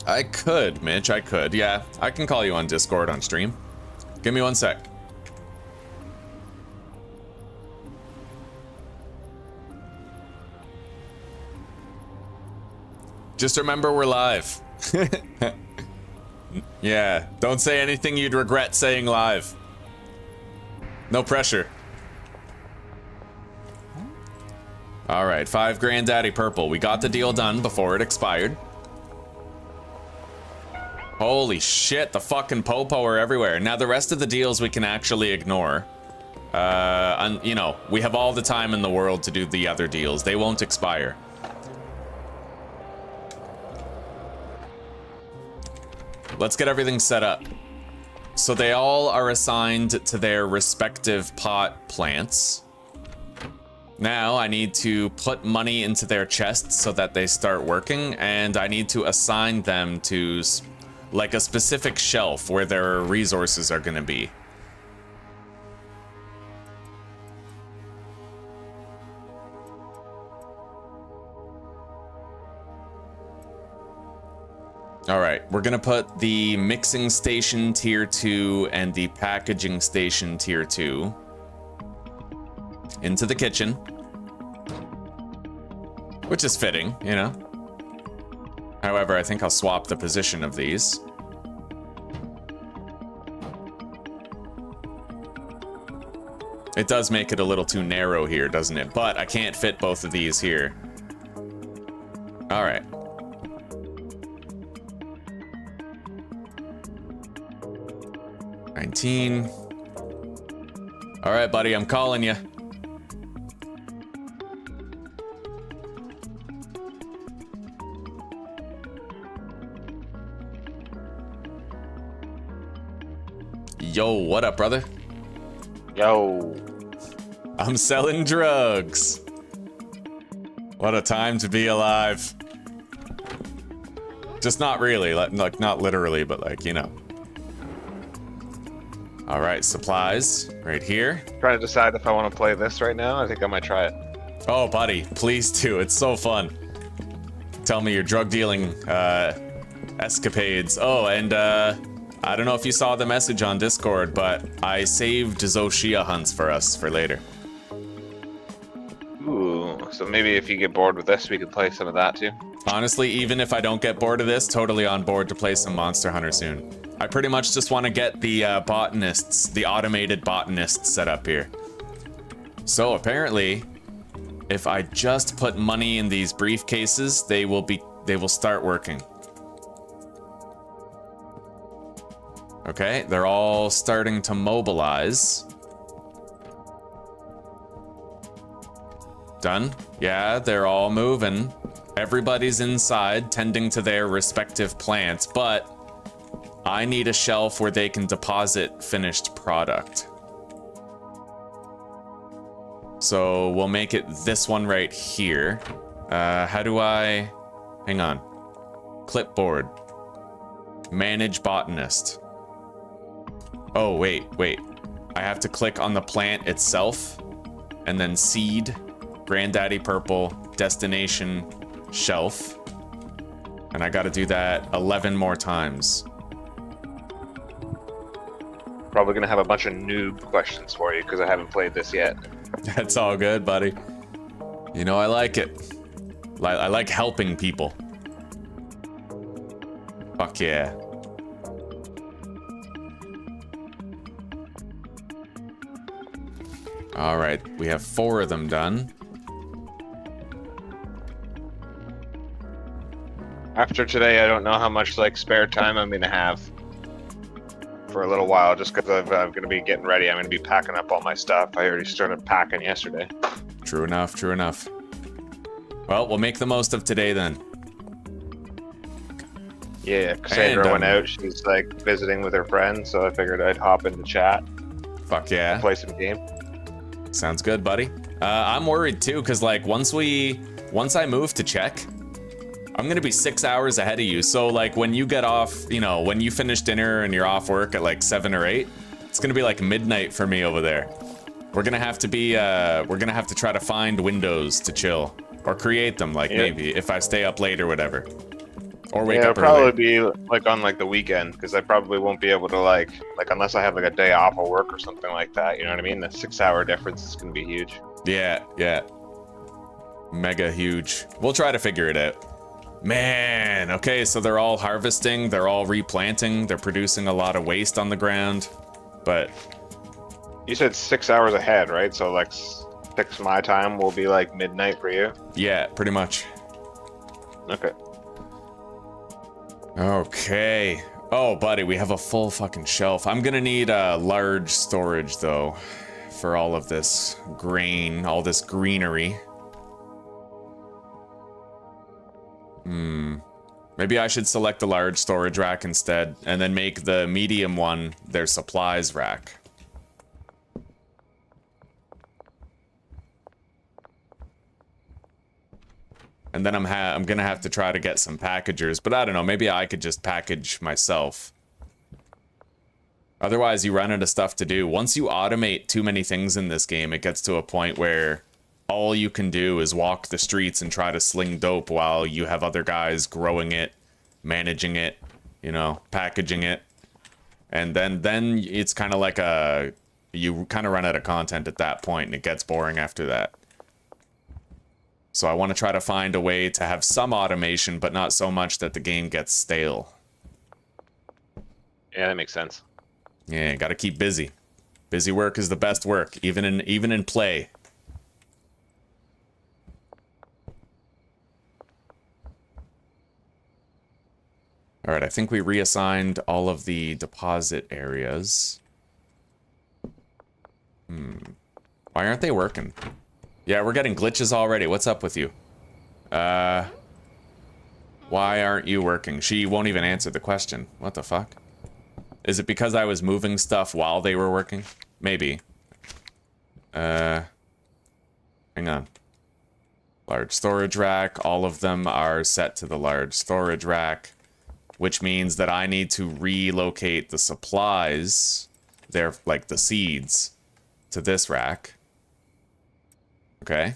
I could, Mitch, I could. Yeah, I can call you on Discord on stream. Give me 1 sec. Just remember we're live. Yeah, don't say anything you'd regret saying live. No pressure. All right, 5 Granddaddy Purple. We got the deal done before it expired. Holy shit, the fucking popo are everywhere. Now the rest of the deals we can actually ignore. And, you know, we have all the time in the world to do the other deals. They won't expire. Let's get everything set up. So they all are assigned to their respective pot plants. Now I need to put money into their chests so that they start working, and I need to assign them to like a specific shelf where their resources are going to be. All right, we're gonna put the mixing station tier 2 and the packaging station tier 2 into the kitchen, which is fitting, you know. However, I think I'll swap the position of these. It does make it a little too narrow here, doesn't it? But I can't fit both of these here. All right. All right, buddy, I'm calling you. Yo, what up, brother? Yo. I'm selling drugs. What a time to be alive. Just not really, like not literally, but like, you know. All right, supplies right here. Trying to decide if I want to play this right now. I think I might try it. Oh, buddy, please do. It's so fun. Tell me your drug dealing escapades. Oh, and I don't know if you saw the message on Discord, but I saved Zoshia hunts for us for later. Ooh, so maybe if you get bored with this, we could play some of that too. Honestly, even if I don't get bored of this, totally on board to play some Monster Hunter soon. I pretty much just want to get the botanists, the automated botanists set up here. So apparently, if I just put money in these briefcases, they will start working. Okay, they're all starting to mobilize. Done? Yeah, they're all moving. Everybody's inside, tending to their respective plants, but I need a shelf where they can deposit finished product. So we'll make it this one right here. How do I... Hang on. Clipboard. Manage botanist. Oh, wait. I have to click on the plant itself, and then seed, granddaddy purple, destination, shelf. And I gotta do that 11 more times. Probably gonna have a bunch of noob questions for you because I haven't played this yet. That's all good, buddy. You know I like it. I like helping people. Fuck yeah. All right, we have 4 of them done. After today, I don't know how much like spare time I'm gonna have for a little while, just because I'm gonna be getting ready. I'm gonna be packing up all my stuff. I already started packing yesterday. True enough, true enough. Well, we'll make the most of today then. Yeah, Cassandra went out. She's like visiting with her friends, so I figured I'd hop into chat. Fuck yeah. Play some game. Sounds good, buddy. I'm worried too, because like once I move to Czech, I'm gonna be 6 hours ahead of you. So like when you get off, you know, when you finish dinner and you're off work at like 7 or 8, it's gonna be like midnight for me over there. We're gonna have to try to find windows to chill. Or create them, like maybe, if I stay up late or whatever. Or wake up early. It'll probably be like on like the weekend, because I probably won't be able to like unless I have like a day off of work or something like that, you know what I mean? The 6-hour difference is gonna be huge. Yeah. Mega huge. We'll try to figure it out. Man, okay, so they're all harvesting, they're all replanting, they're producing a lot of waste on the ground, but... You said 6 hours ahead, right? So like 6 my time will be like midnight for you? Yeah, pretty much. Okay. Okay. Oh, buddy, we have a full fucking shelf. I'm gonna need a large storage, though, for all of this grain, all this greenery. Maybe I should select the large storage rack instead, and then make the medium one their supplies rack. And then I'm gonna have to try to get some packagers, but I don't know, maybe I could just package myself. Otherwise, you run out of stuff to do. Once you automate too many things in this game, it gets to a point where all you can do is walk the streets and try to sling dope while you have other guys growing it, managing it, you know, packaging it. And then it's kind of like you kind of run out of content at that point, and it gets boring after that. So I want to try to find a way to have some automation, but not so much that the game gets stale. Yeah, that makes sense. Yeah, gotta keep busy. Busy work is the best work, even in play. All right, I think we reassigned all of the deposit areas. Why aren't they working? Yeah, we're getting glitches already. What's up with you? Why aren't you working? She won't even answer the question. What the fuck? Is it because I was moving stuff while they were working? Maybe. Hang on. Large storage rack. All of them are set to the large storage rack, which means that I need to relocate the supplies, like the seeds, to this rack. Okay.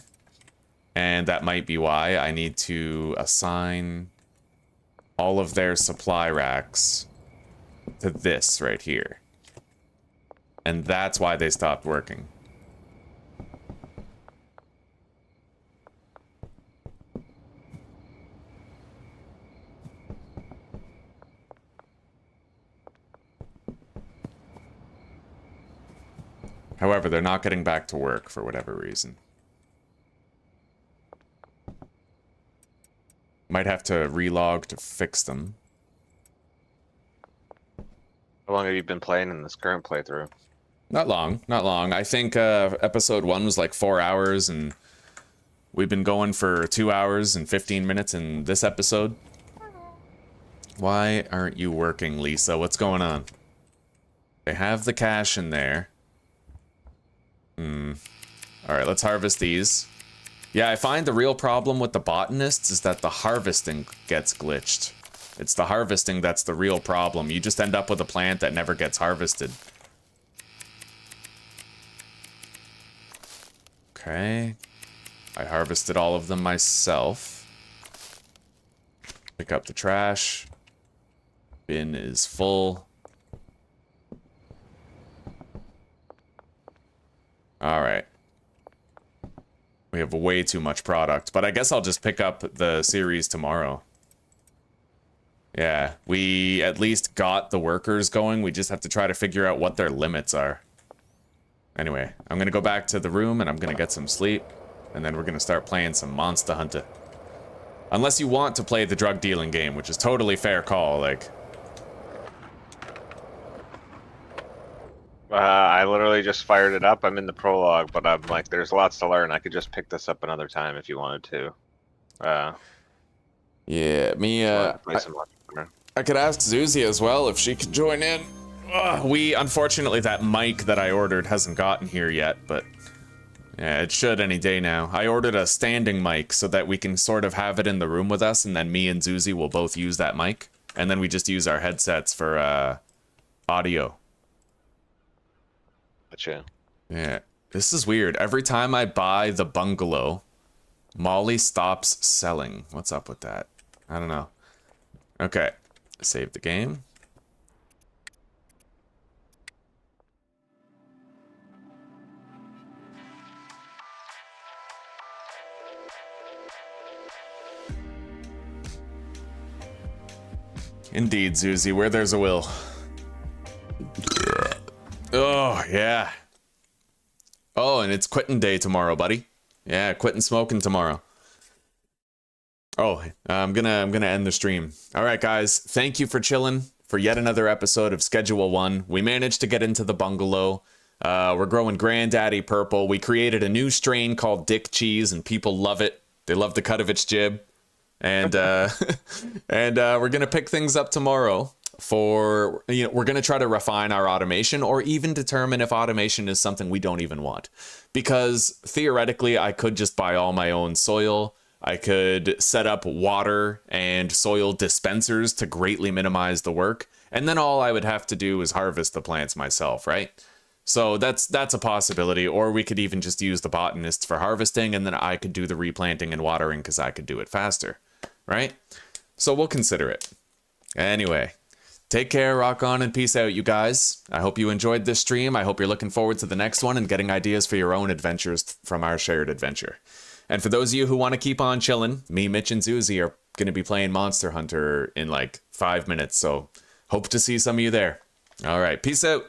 And that might be why I need to assign all of their supply racks to this right here. And that's why they stopped working. However, they're not getting back to work for whatever reason. Might have to relog to fix them. How long have you been playing in this current playthrough? Not long, not long. I think episode 1 was like 4 hours, and we've been going for 2 hours and 15 minutes in this episode. Why aren't you working, Lisa? What's going on? They have the cash in there. Alright, let's harvest these. Yeah, I find the real problem with the botanists is that the harvesting gets glitched. It's the harvesting that's the real problem. You just end up with a plant that never gets harvested. Okay. I harvested all of them myself. Pick up the trash. Bin is full. Alright. We have way too much product, but I guess I'll just pick up the series tomorrow. Yeah, we at least got the workers going. We just have to try to figure out what their limits are. Anyway, I'm gonna go back to the room and I'm gonna get some sleep. And then we're gonna start playing some Monster Hunter. Unless you want to play the drug dealing game, which is totally fair call, like. I literally just fired it up. I'm in the prologue, but I'm like, there's lots to learn. I could just pick this up another time if you wanted to. Yeah, me, play some Monster Hunter. I could ask Zuzi as well if she could join in. Unfortunately, that mic that I ordered hasn't gotten here yet, but yeah, it should any day now. I ordered a standing mic so that we can sort of have it in the room with us, and then me and Zuzi will both use that mic, and then we just use our headsets for audio. Gotcha. Yeah, this is weird. Every time I buy the bungalow, Molly stops selling. What's up with that? I don't know. Okay, save the game. Indeed, Zuzi, where there's a will. Oh, yeah. Oh, and it's quitting day tomorrow, buddy. Yeah, quitting smoking tomorrow. Oh, I'm gonna end the stream. All right, guys, thank you for chilling for yet another episode of Schedule 1. We managed to get into the bungalow. We're growing Granddaddy Purple. We created a new strain called Dick Cheese, and people love it. They love the cut of its jib. And we're gonna pick things up tomorrow for, we're gonna try to refine our automation, or even determine if automation is something we don't even want. Because theoretically, I could just buy all my own soil. I could set up water and soil dispensers to greatly minimize the work, and then all I would have to do is harvest the plants myself, right? So that's a possibility. Or we could even just use the botanists for harvesting, and then I could do the replanting and watering because I could do it faster, right? So we'll consider it. Anyway, take care, rock on, and peace out, you guys. I hope you enjoyed this stream. I hope you're looking forward to the next one and getting ideas for your own adventures from our shared adventure. And for those of you who want to keep on chilling, me, Mitch, and Zuzi are going to be playing Monster Hunter in like 5 minutes, so hope to see some of you there. All right, peace out.